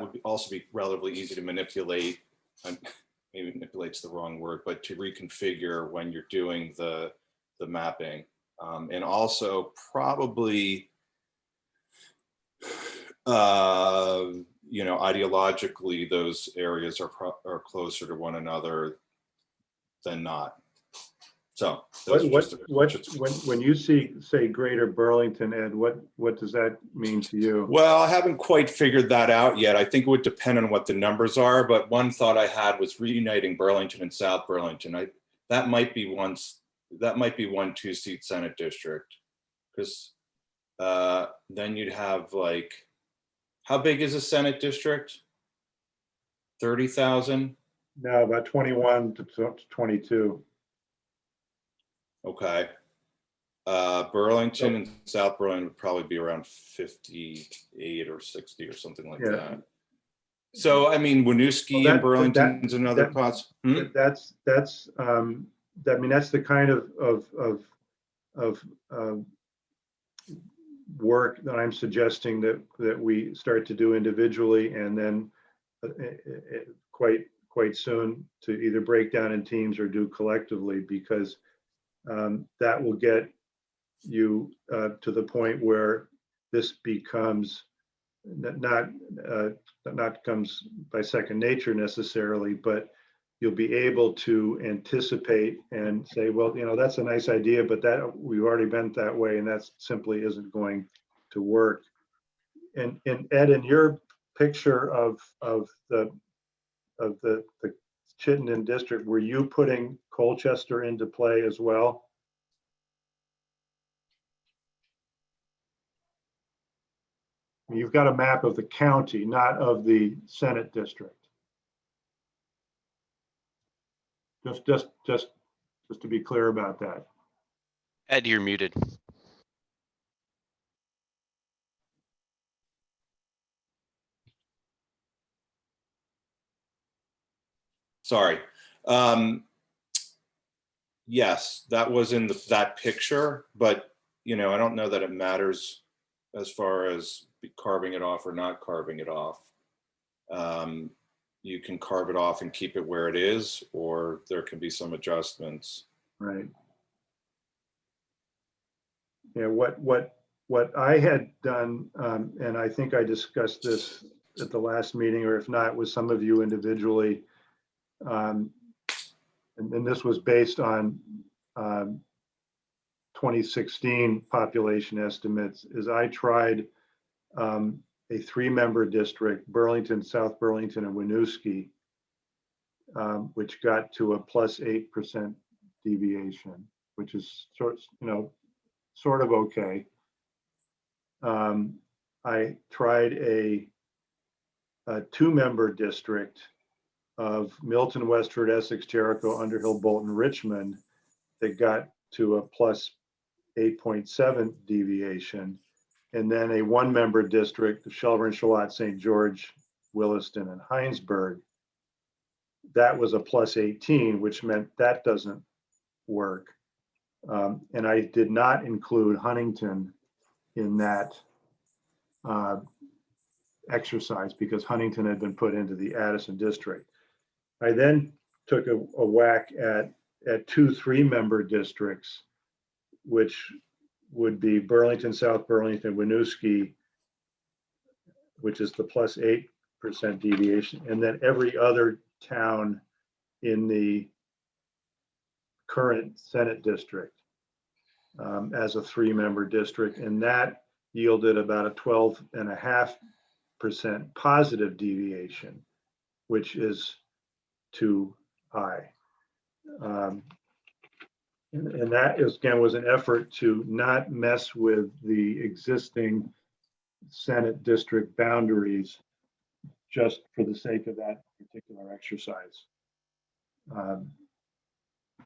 would also be relatively easy to manipulate. Maybe manipulate's the wrong word, but to reconfigure when you're doing the mapping. And also probably You know, ideologically, those areas are closer to one another than not. So those are just when you say Greater Burlington, Ed, what does that mean to you? Well, I haven't quite figured that out yet. I think it would depend on what the numbers are, but one thought I had was reuniting Burlington and South Burlington. That might be one 2-seat Senate district, because then you'd have, like, how big is a Senate district? 30,000? No, about 21 to 22. Okay. Burlington and South Burlington would probably be around 58 or 60 or something like that. So, I mean, Winooski and Burlington's another pots. That's I mean, that's the kind of work that I'm suggesting that we start to do individually, and then quite soon to either break down in teams or do collectively, because that will get you to the point where this becomes not comes by second nature necessarily, but you'll be able to anticipate and say, well, you know, that's a nice idea, but that we've already been that way, and that simply isn't going to work. And Ed, in your picture of the Chittenden district, were you putting Colchester into play as well? You've got a map of the county, not of the Senate district. Just to be clear about that. Ed, you're muted. Sorry. Yes, that was in that picture, but, you know, I don't know that it matters as far as carving it off or not carving it off. You can carve it off and keep it where it is, or there can be some adjustments. Right. Yeah, what I had done, and I think I discussed this at the last meeting, or if not, with some of you individually, and this was based on 2016 population estimates, is I tried a 3-member district, Burlington, South Burlington, and Winooski, which got to a +8% deviation, which is sort of okay. I tried a 2-member district of Milton, Westford, Essex, Jericho, Underhill, Bolton, Richmond, that got to a +8.7 deviation. And then a 1-member district of Shelburne, Charlotte, St. George, Williston, and Heinsberg. That was a +18, which meant that doesn't work. And I did not include Huntington in that exercise because Huntington had been put into the Addison district. I then took a whack at 2 3-member districts, which would be Burlington, South Burlington, Winooski, which is the +8% deviation, and then every other town in the current Senate district as a 3-member district, and that yielded about a 12.5% positive deviation, which is too high. And that is, again, was an effort to not mess with the existing Senate district boundaries just for the sake of that particular exercise.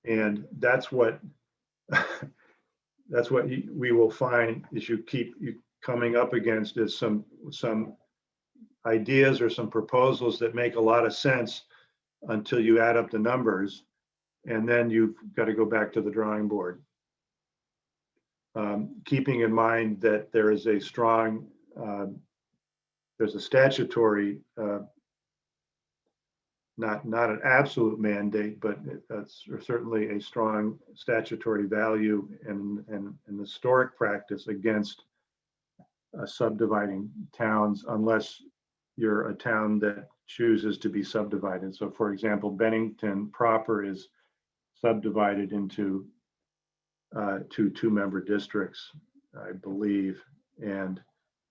And that's what we will find is you keep coming up against is some ideas or some proposals that make a lot of sense until you add up the numbers, and then you've got to go back to the drawing board. Keeping in mind that there is a strong, there's a statutory, not an absolute mandate, but that's certainly a strong statutory value and historic practice against subdividing towns unless you're a town that chooses to be subdivided. So for example, Bennington proper is subdivided into two-member districts, I believe, and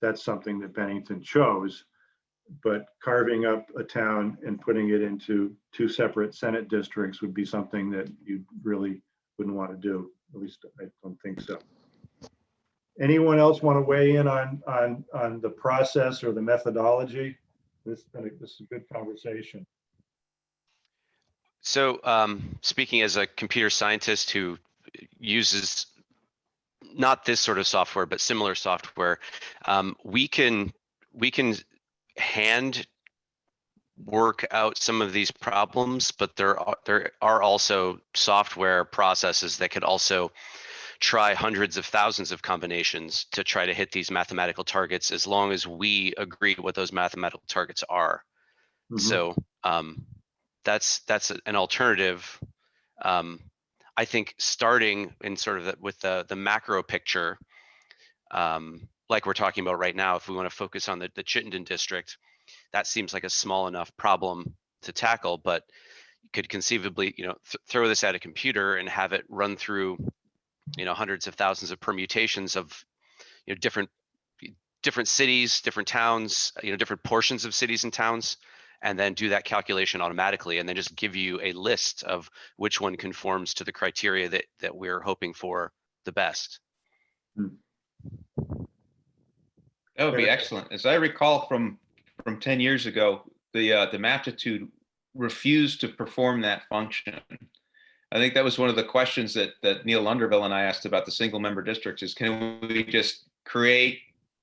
that's something that Bennington chose. But carving up a town and putting it into two separate Senate districts would be something that you really wouldn't want to do. At least I don't think so. Anyone else want to weigh in on the process or the methodology? This is a good conversation. So speaking as a computer scientist who uses not this sort of software, but similar software, we can hand work out some of these problems, but there are also software processes that could also try hundreds of thousands of combinations to try to hit these mathematical targets, as long as we agree what those mathematical targets are. Mhm. So that's an alternative. I think starting in sort of with the macro picture, like we're talking about right now, if we want to focus on the Chittenden district, that seems like a small enough problem to tackle, but you could conceivably, throw this at a computer and have it run through, hundreds of thousands of permutations of, different cities, different towns, different portions of cities and towns, and then do that calculation automatically, and then just give you a list of which one conforms to the criteria that we're hoping for the best. That would be excellent. As I recall from 10 years ago, the Maptitude refused to perform that function. I think that was one of the questions that Neil Underville and I asked about the single member districts is, can we just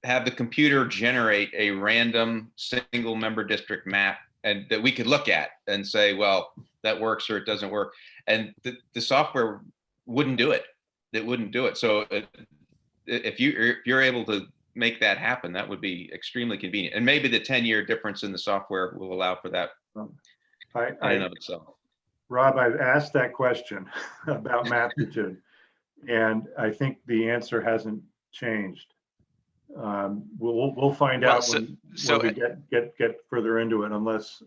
have the computer generate a random single member district map and that we could look at and say, well, that works or it doesn't work. And the software wouldn't do it. It wouldn't do it. So if you're able to make that happen, that would be extremely convenient. And maybe the 10-year difference in the software will allow for that in and of itself. Rob, I've asked that question about Maptitude, and I think the answer hasn't changed. We'll find out when we get further into it, unless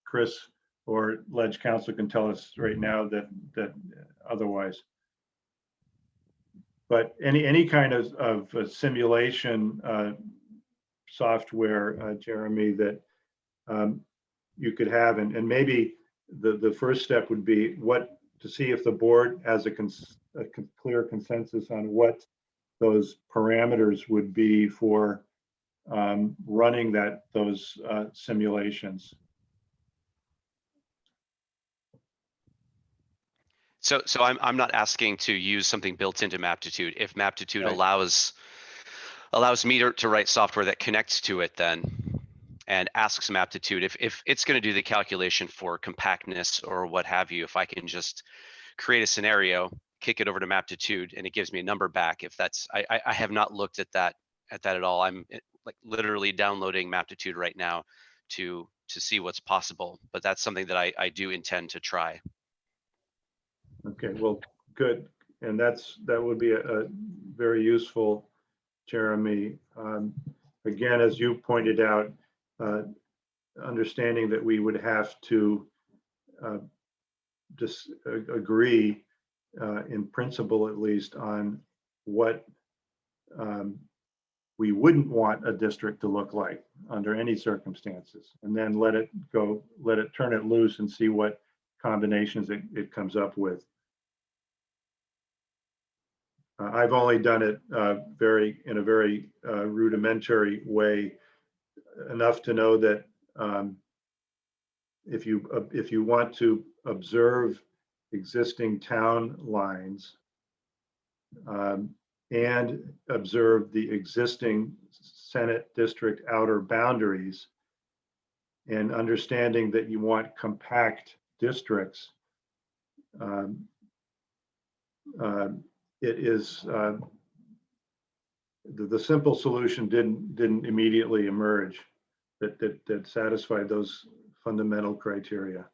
Chris or Ledge Council can tell us right now that otherwise. But any kind of a simulation software, Jeremy, that you could have, and maybe the first step would be to see if the board has a clear consensus on what those parameters would be for running those simulations. So I'm not asking to use something built into Maptitude. If Maptitude allows me to write software that connects to it then and asks Maptitude if it's going to do the calculation for compactness or what have you, if I can just create a scenario, kick it over to Maptitude, and it gives me a number back. If that's, I have not looked at that at all. I'm like literally downloading Maptitude right now to see what's possible, but that's something that I do intend to try. Okay, well, good. And that would be a very useful, Jeremy. Again, as you pointed out, understanding that we would have to just agree in principle, at least, on what we wouldn't want a district to look like under any circumstances, and then let it turn it loose and see what combinations it comes up with. I've only done it in a very rudimentary way, enough to know that if you want to observe existing town lines and observe the existing Senate district outer boundaries, and understanding that you want compact districts, it is the simple solution didn't immediately emerge that satisfied those fundamental criteria.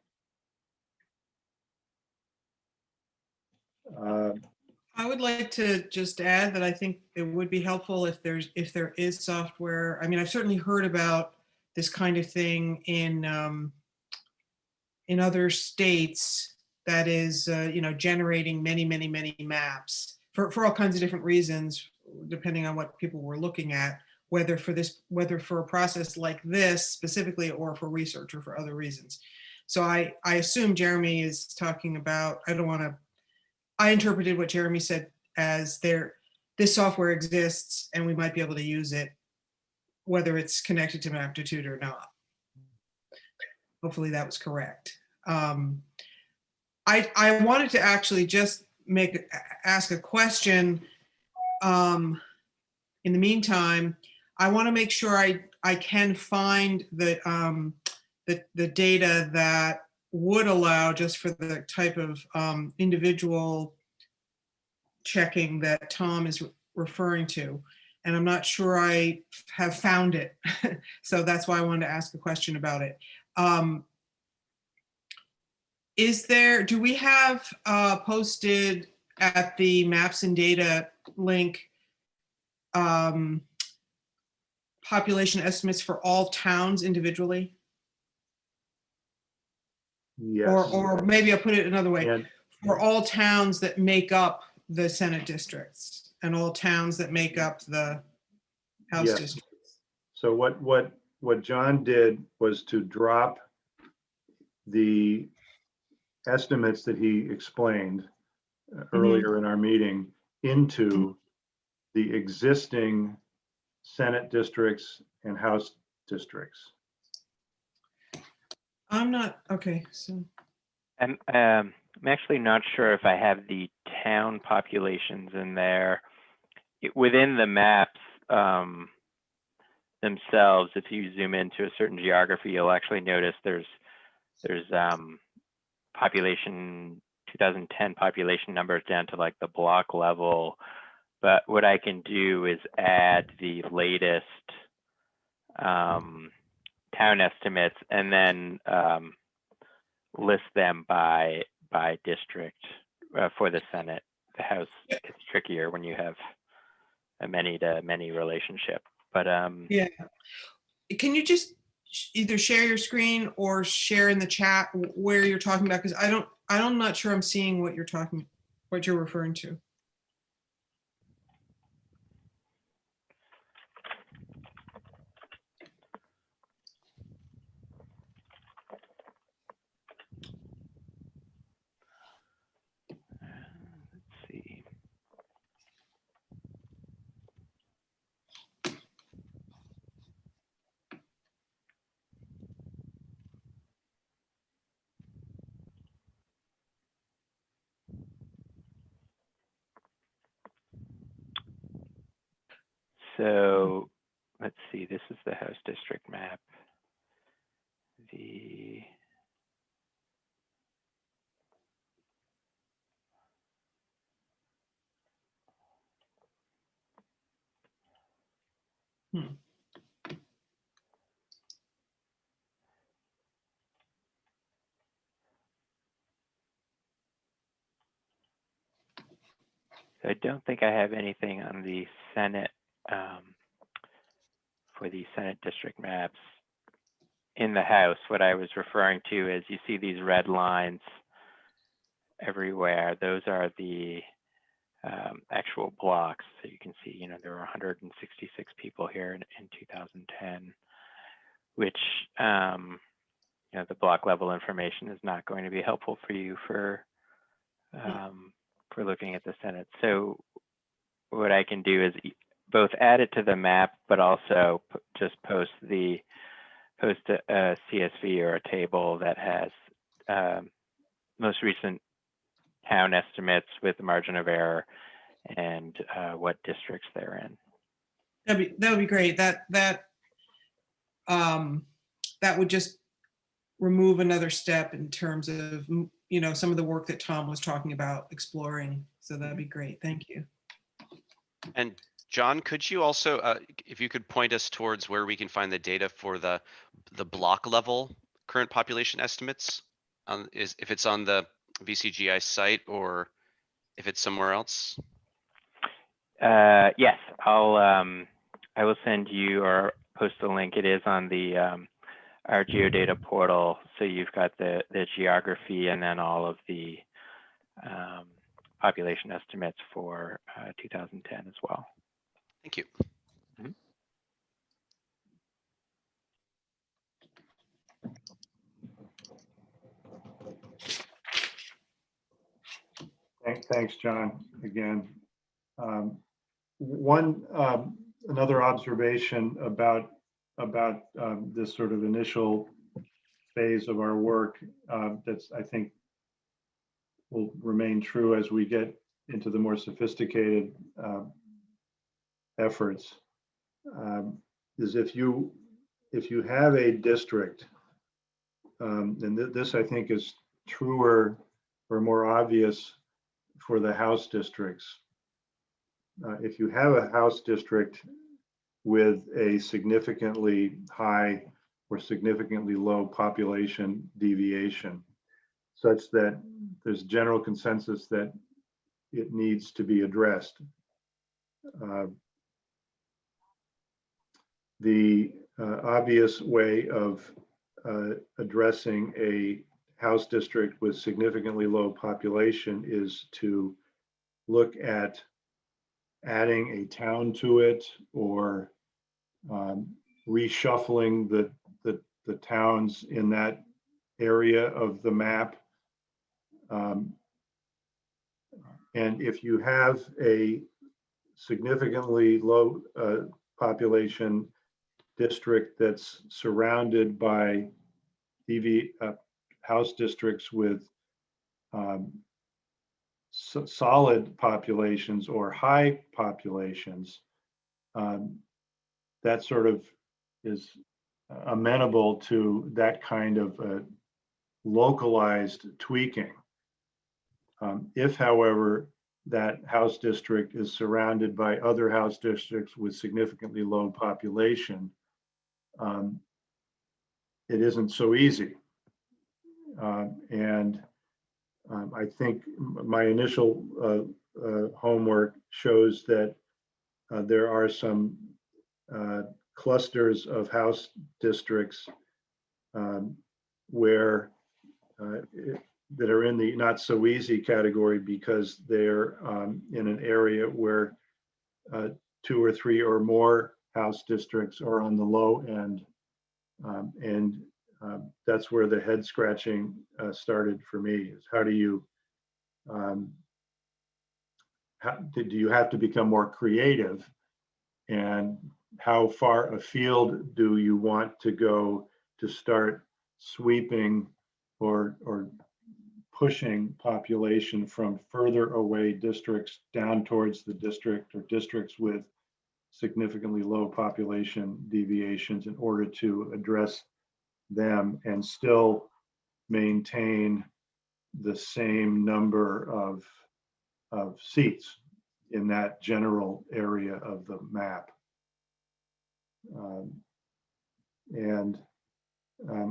I would like to just add that I think it would be helpful if there is software. I mean, I've certainly heard about this kind of thing in other states that is, generating many maps for all kinds of different reasons, depending on what people were looking at, whether for a process like this specifically or for research or for other reasons. So I assume Jeremy is talking about, I interpreted what Jeremy said as this software exists and we might be able to use it, whether it's connected to Maptitude or not. Hopefully that was correct. I wanted to actually just ask a question. In the meantime, I want to make sure I can find the data that would allow just for the type of individual checking that Tom is referring to. And I'm not sure I have found it. So that's why I wanted to ask a question about it. Do we have posted at the maps and data link population estimates for all towns individually? Yes. Or maybe I'll put it another way, And for all towns that make up the Senate districts and all towns that make up the House yes. districts. So what John did was to drop the estimates that he explained earlier in our meeting into the existing Senate districts and House districts. I'm not, okay, so. I'm actually not sure if I have the town populations in there. Within the maps themselves, if you zoom into a certain geography, you'll actually notice there's population 2010 population numbers down to like the block level. But what I can do is add the latest town estimates and then list them by district for the Senate. The House gets trickier when you have a many-to-many relationship. But yeah, can you just either share your screen or share in the chat where you're talking about? Because I'm not sure I'm seeing what you're referring to. let's see. So let's see, this is the House district map. The I don't think I have anything on the Senate for the Senate district maps. In the House, what I was referring to is you see these red lines everywhere. Those are the actual blocks. So you can see, there were 166 people here in 2010, which, the block level information is not going to be helpful for you for looking at the Senate. So what I can do is both add it to the map, but also just post a CSV or a table that has most recent town estimates with the margin of error and what districts they're in. That would be great. That would just remove another step in terms of some of the work that Tom was talking about exploring. So that'd be great. Thank you. And John, could you also, if you could point us towards where we can find the data for the block level current population estimates, if it's on the VCGI site or if it's somewhere else? Yes, I will send you or post the link. It is on the our geodata portal. So you've got the geography and then all of the population estimates for 2010 as well. Thank you. Thanks, John, again. Another observation about this sort of initial phase of our work that's, I think, will remain true as we get into the more sophisticated efforts, is if you have a district, and this I think is truer or more obvious for the House districts. If you have a House district with a significantly high or significantly low population deviation, such that there's general consensus that it needs to be addressed. The obvious way of addressing a House district with significantly low population is to look at adding a town to it, or reshuffling the towns in that area of the map. And if you have a significantly low population district that's surrounded by House districts with solid populations or high populations, that sort of is amenable to that kind of localized tweaking. If, however, that House district is surrounded by other House districts with significantly low population, it isn't so easy. And I think my initial homework shows that there are some clusters of House districts where that are in the not so easy category, because they're in an area where 2 or 3 or more House districts are on the low end. And that's where the head scratching started for me, is how do you have to become more creative, and how far afield do you want to go to start sweeping or pushing population from further away districts down towards the district, or districts with significantly low population deviations, in order to address them and still maintain the same number of seats in that general area of the map.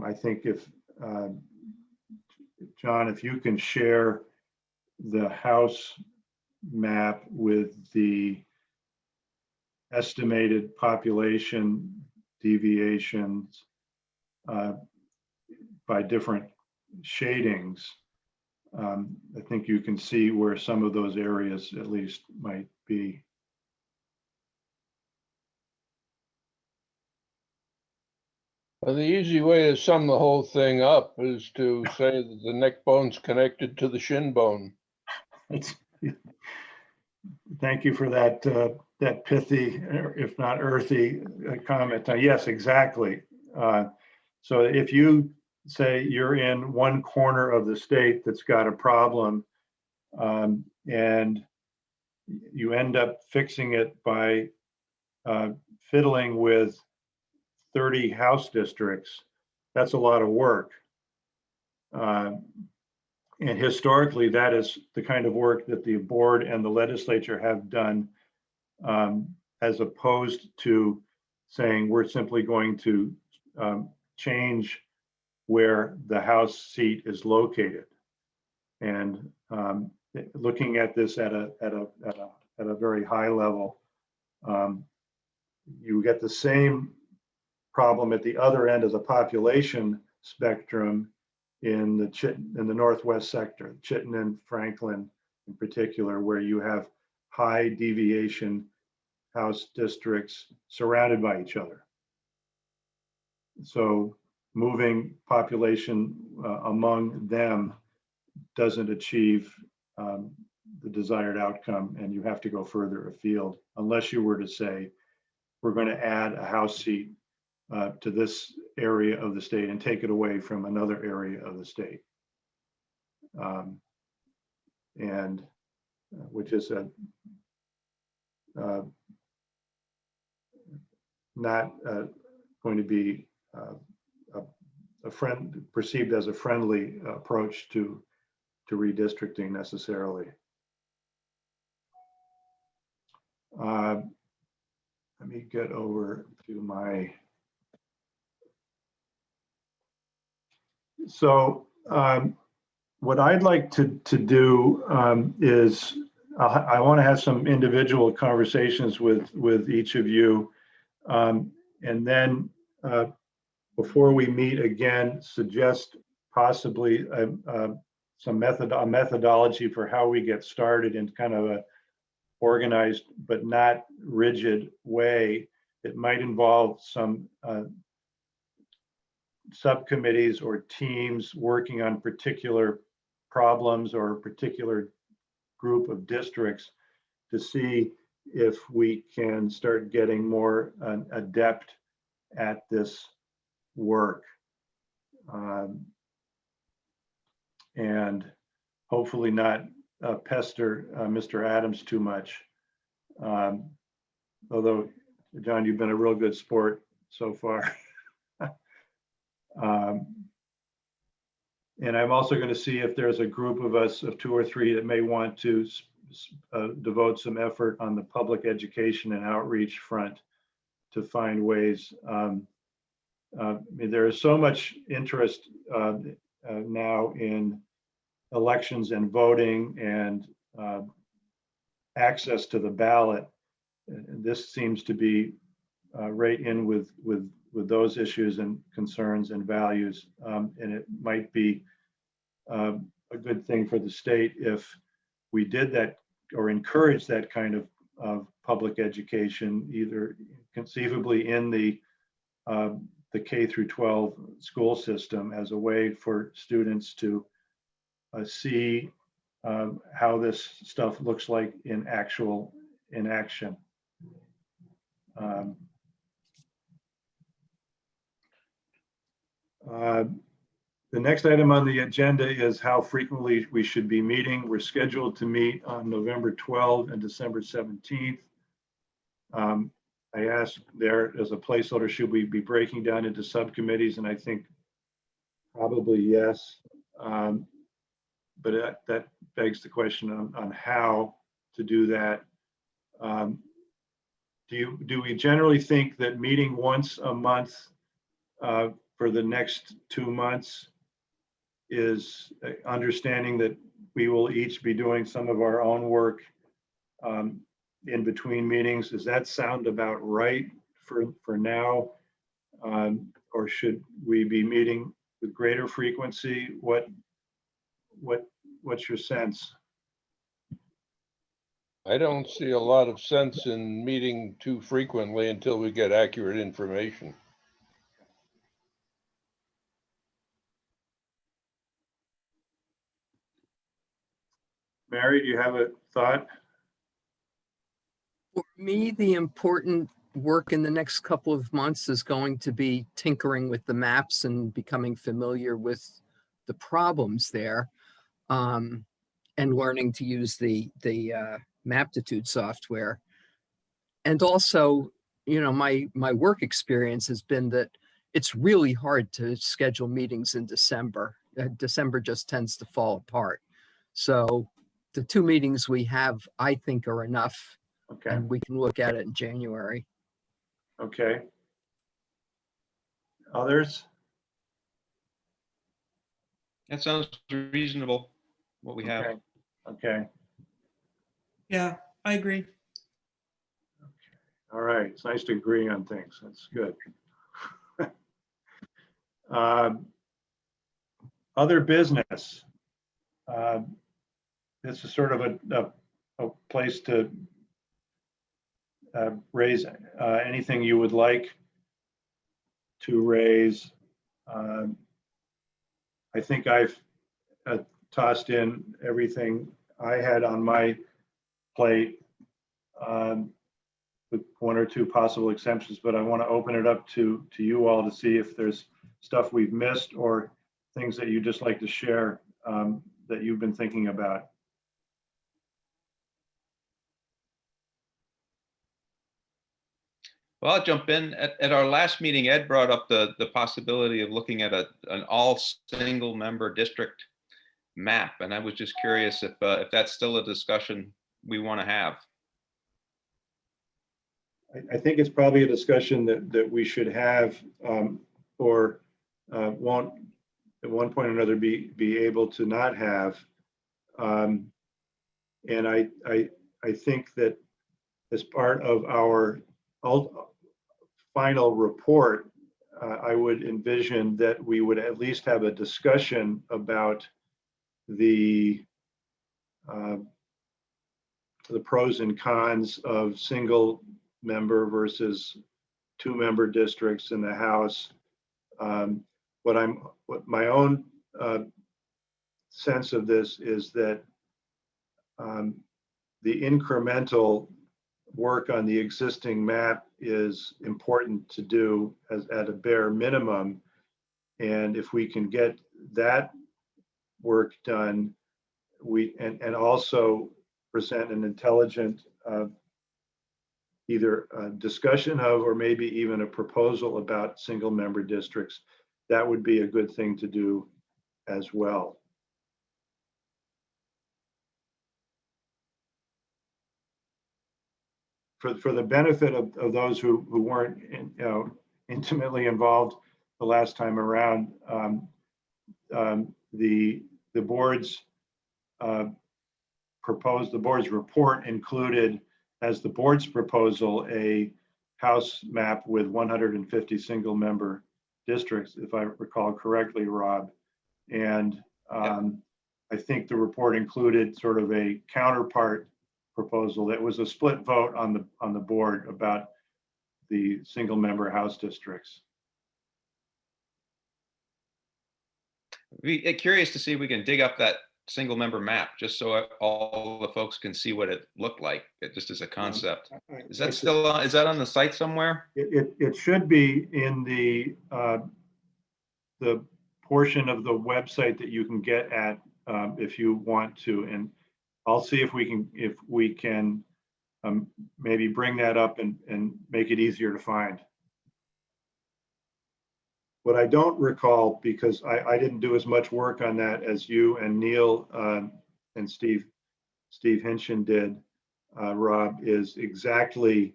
I think if John, if you can share the House map with the estimated population deviations by different shadings, I think you can see where some of those areas at least might be. Well, the easy way to sum the whole thing up is to say that the neck bone's connected to the shin bone. Thank you for that that pithy, if not earthy, comment. Yes, exactly. So if you say you're in one corner of the state that's got a problem, and you end up fixing it by fiddling with 30 House districts, that's a lot of work. And historically, that is the kind of work that the board and the legislature have done, as opposed to saying we're simply going to change where the House seat is located. And looking at this at a very high level, you get the same problem at the other end of the population spectrum in the northwest sector, Chittenden, Franklin in particular, where you have high deviation house districts surrounded by each other. So moving population among them doesn't achieve the desired outcome, and you have to go further afield unless you were to say, we're going to add a House seat to this area of the state and take it away from another area of the state. And which is not going to be perceived as a friendly approach to redistricting necessarily. Let me get over to my. So what I'd like to do is I want to have some individual conversations with each of you, and then before we meet again, suggest possibly some methodology for how we get started in kind of a organized but not rigid way. It might involve some subcommittees or teams working on particular problems or a particular group of districts to see if we can start getting more adept at this work. And hopefully not pester Mr. Adams too much. Although, John, you've been a real good sport so far. And I'm also going to see if there's a group of us of 2 or 3 that may want to devote some effort on the public education and outreach front to find ways. I mean, there is so much interest now in elections and voting and access to the ballot. And this seems to be right in with those issues and concerns and values. And it might be a good thing for the state if we did that or encourage that kind of public education, either conceivably in the K through 12 school system as a way for students to see how this stuff looks like in action. The next item on the agenda is how frequently we should be meeting. We're scheduled to meet on November 12th and December 17th. I asked there as a placeholder, should we be breaking down into subcommittees? And I think probably yes. But that begs the question on how to do that. Do we generally think that meeting once a month for the next 2 months is understanding that we will each be doing some of our own work in between meetings? Does that sound about right for now? Or should we be meeting with greater frequency? What's your sense? I don't see a lot of sense in meeting too frequently until we get accurate information. Mary, do you have a thought? For me, the important work in the next couple of months is going to be tinkering with the maps and becoming familiar with the problems there, and learning to use the Maptitude software. And also, you know, my work experience has been that it's really hard to schedule meetings in December. December just tends to fall apart. So the 2 meetings we have, I think, are enough. Okay. And we can look at it in January. Okay. Others? That sounds reasonable, what we have. Okay. Okay, Yeah, I agree. all right. It's nice to agree on things. That's good. Um, Other business. This is sort of a place to raise anything you would like to raise. I think I've tossed in everything I had on my plate, with one or two possible exemptions, but I want to open it up to you all to see if there's stuff we've missed or things that you'd just like to share that you've been thinking about. Well, I'll jump in. At our last meeting, Ed brought up the possibility of looking at an all single member district map. And I was just curious if that's still a discussion we want to have. I think it's probably a discussion that we should have, or won't at one point or another be able to not have. And I think that as part of our final report, I would envision that we would at least have a discussion about the pros and cons of single member versus two-member districts in the House. What my own sense of this is that the incremental work on the existing map is important to do at a bare minimum. And if we can get that work done, and also present an intelligent either a discussion of or maybe even a proposal about single member districts, that would be a good thing to do as well. For the benefit of those who weren't intimately involved the last time around, the board's the board's report included as the board's proposal a House map with 150 single member districts, if I recall correctly, Rob. And I think the report included sort of a counterpart proposal that was a split vote on the board about the single member House districts. Be curious to see if we can dig up that single member map just so all the folks can see what it looked like, just as a concept. Is that still on, is that on the site somewhere? It should be in the portion of the website that you can get at if you want to, and I'll see if we can maybe bring that up and make it easier to find. What I don't recall, because I didn't do as much work on that as you and Neil and Steve Hinchin did, Rob, is exactly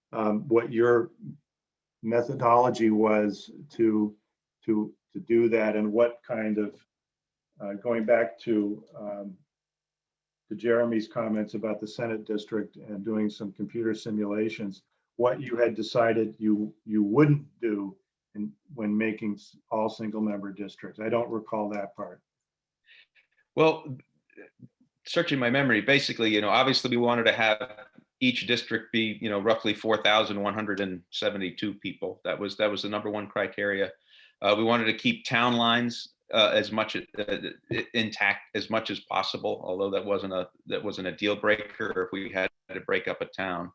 what your methodology was to do that, and what kind of going back to Jeremy's comments about the Senate district and doing some computer simulations, what you had decided you wouldn't do when making all single member districts. I don't recall that part. Well, searching my memory, basically, obviously we wanted to have each district be, roughly 4,172 people. That was the number one criteria. We wanted to keep town lines as much intact as much as possible, although that wasn't a deal breaker if we had to break up a town.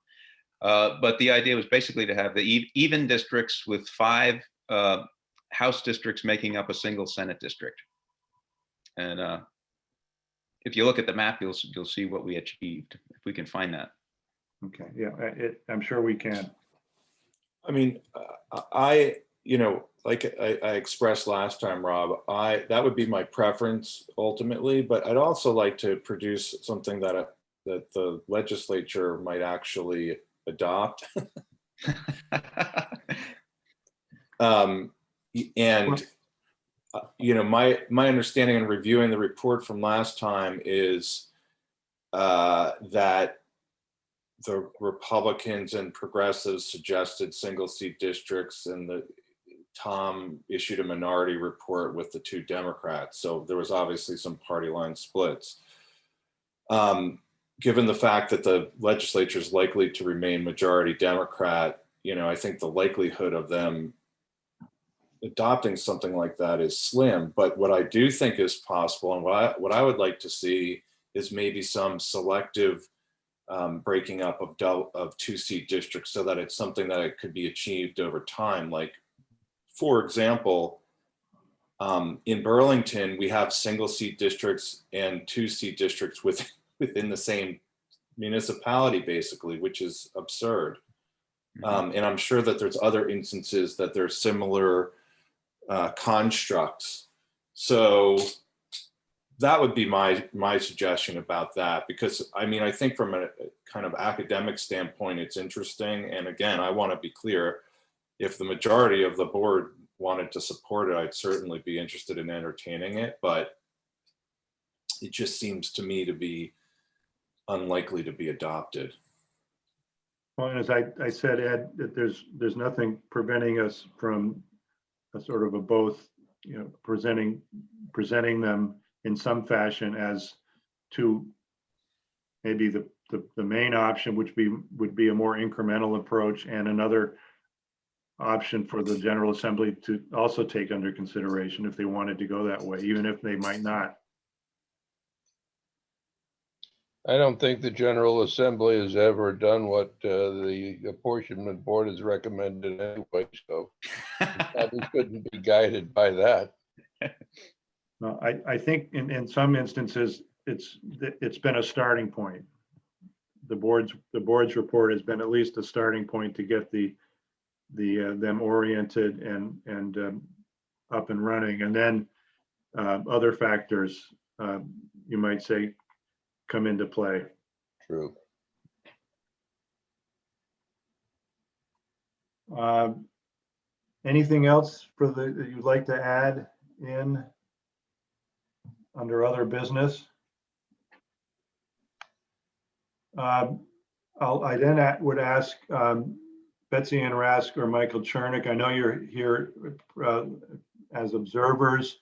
But the idea was basically to have the even districts with 5 House districts making up a single Senate district. And if you look at the map, you'll see what we achieved, if we can find that. Okay, yeah, I'm sure we can. I mean, like I expressed last time, Rob, that would be my preference ultimately, but I'd also like to produce something that the legislature might actually adopt. My understanding in reviewing the report from last time is that the Republicans and progressives suggested single seat districts, and Tom issued a minority report with the 2 Democrats. So there was obviously some party line splits. Given the fact that the legislature is likely to remain majority Democrat, I think the likelihood of them adopting something like that is slim. But what I do think is possible, and what I would like to see, is maybe some selective breaking up of 2-seat districts, so that it's something that it could be achieved over time. Like, for example, in Burlington, we have single-seat districts and 2-seat districts within the same municipality, basically, which is absurd. And I'm sure that there's other instances that there's similar constructs. So that would be my suggestion about that, because I think from a kind of academic standpoint, it's interesting. And again, I want to be clear, if the majority of the board wanted to support it, I'd certainly be interested in entertaining it, but it just seems to me to be unlikely to be adopted. Well, and as I said, Ed, that there's nothing preventing us from a sort of a both, presenting them in some fashion as to maybe the main option, which would be a more incremental approach, and another option for the General Assembly to also take under consideration if they wanted to go that way, even if they might not. I don't think the General Assembly has ever done what the Apportionment Board has recommended anyway, so we couldn't be guided by that. No, I think in some instances, it's been a starting point. The board's report has been at least a starting point to get them oriented and up and running, and then other factors, you might say, come into play. True. Anything else that you'd like to add in under other business? I then would ask Betsy Ann Rask or Michael Chernick. I know you're here as observers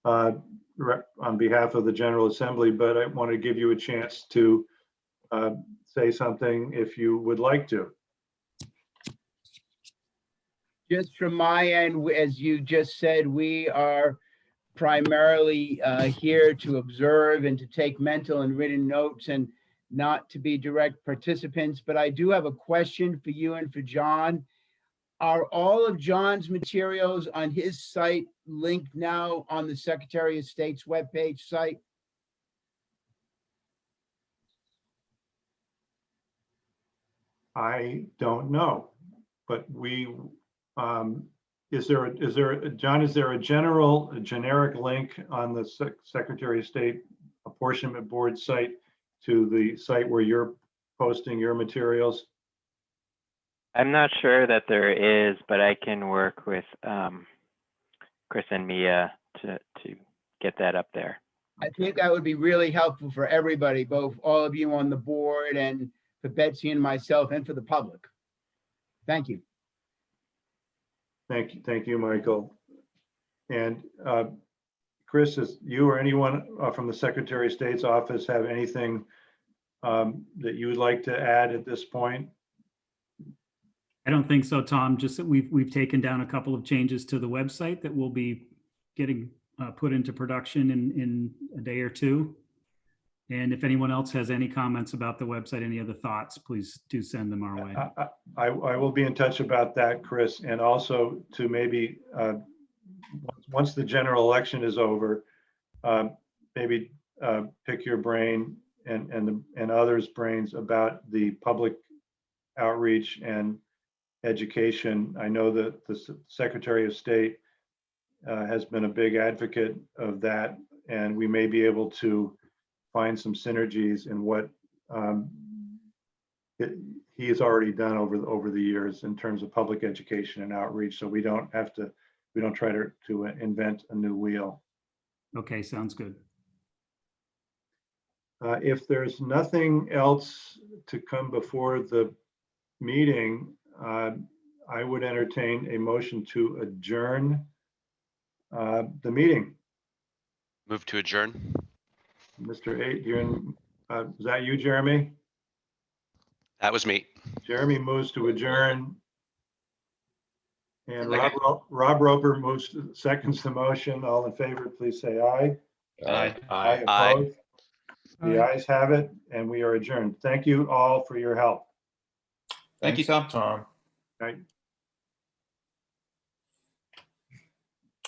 on behalf of the General Assembly, but I want to give you a chance to say something if you would like to. Just from my end, as you just said, we are primarily here to observe and to take mental and written notes and not to be direct participants. But I do have a question for you and for John. Are all of John's materials on his site linked now on the Secretary of State's webpage site? I don't know, but is there a generic link on the Secretary of State Apportionment Board site to the site where you're posting your materials? I'm not sure that there is, but I can work with Chris and Mia to get that up there. I think that would be really helpful for everybody, both all of you on the board and for Betsy and myself and for the public. Thank you. Thank you, Michael. And Chris, is you or anyone from the Secretary of State's office have anything that you would like to add at this point? I don't think so, Tom. Just that we've taken down a couple of changes to the website that will be getting put into production in a day or two. And if anyone else has any comments about the website, any other thoughts, please do send them our way. I will be in touch about that, Chris, and also to maybe once the general election is over, maybe pick your brain and others' brains about the public outreach and education. I know that the Secretary of State has been a big advocate of that, and we may be able to find some synergies in what he has already done over the years in terms of public education and outreach. So we don't try to invent a new wheel. Okay, sounds good. If there's nothing else to come before the meeting, I would entertain a motion to adjourn the meeting. Move to adjourn. Mr. Adrian, is that you, Jeremy? That was me. Jeremy moves to adjourn. And Second. Rob Roper seconds the motion. All in favor, please say aye. Aye. Aye. Aye. Opposed? The ayes have it, and we are adjourned. Thank you all for your help. Thank you, Thanks, Tom. Tom. Right.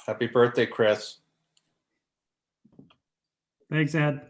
Happy birthday, Chris. Thanks, Ed.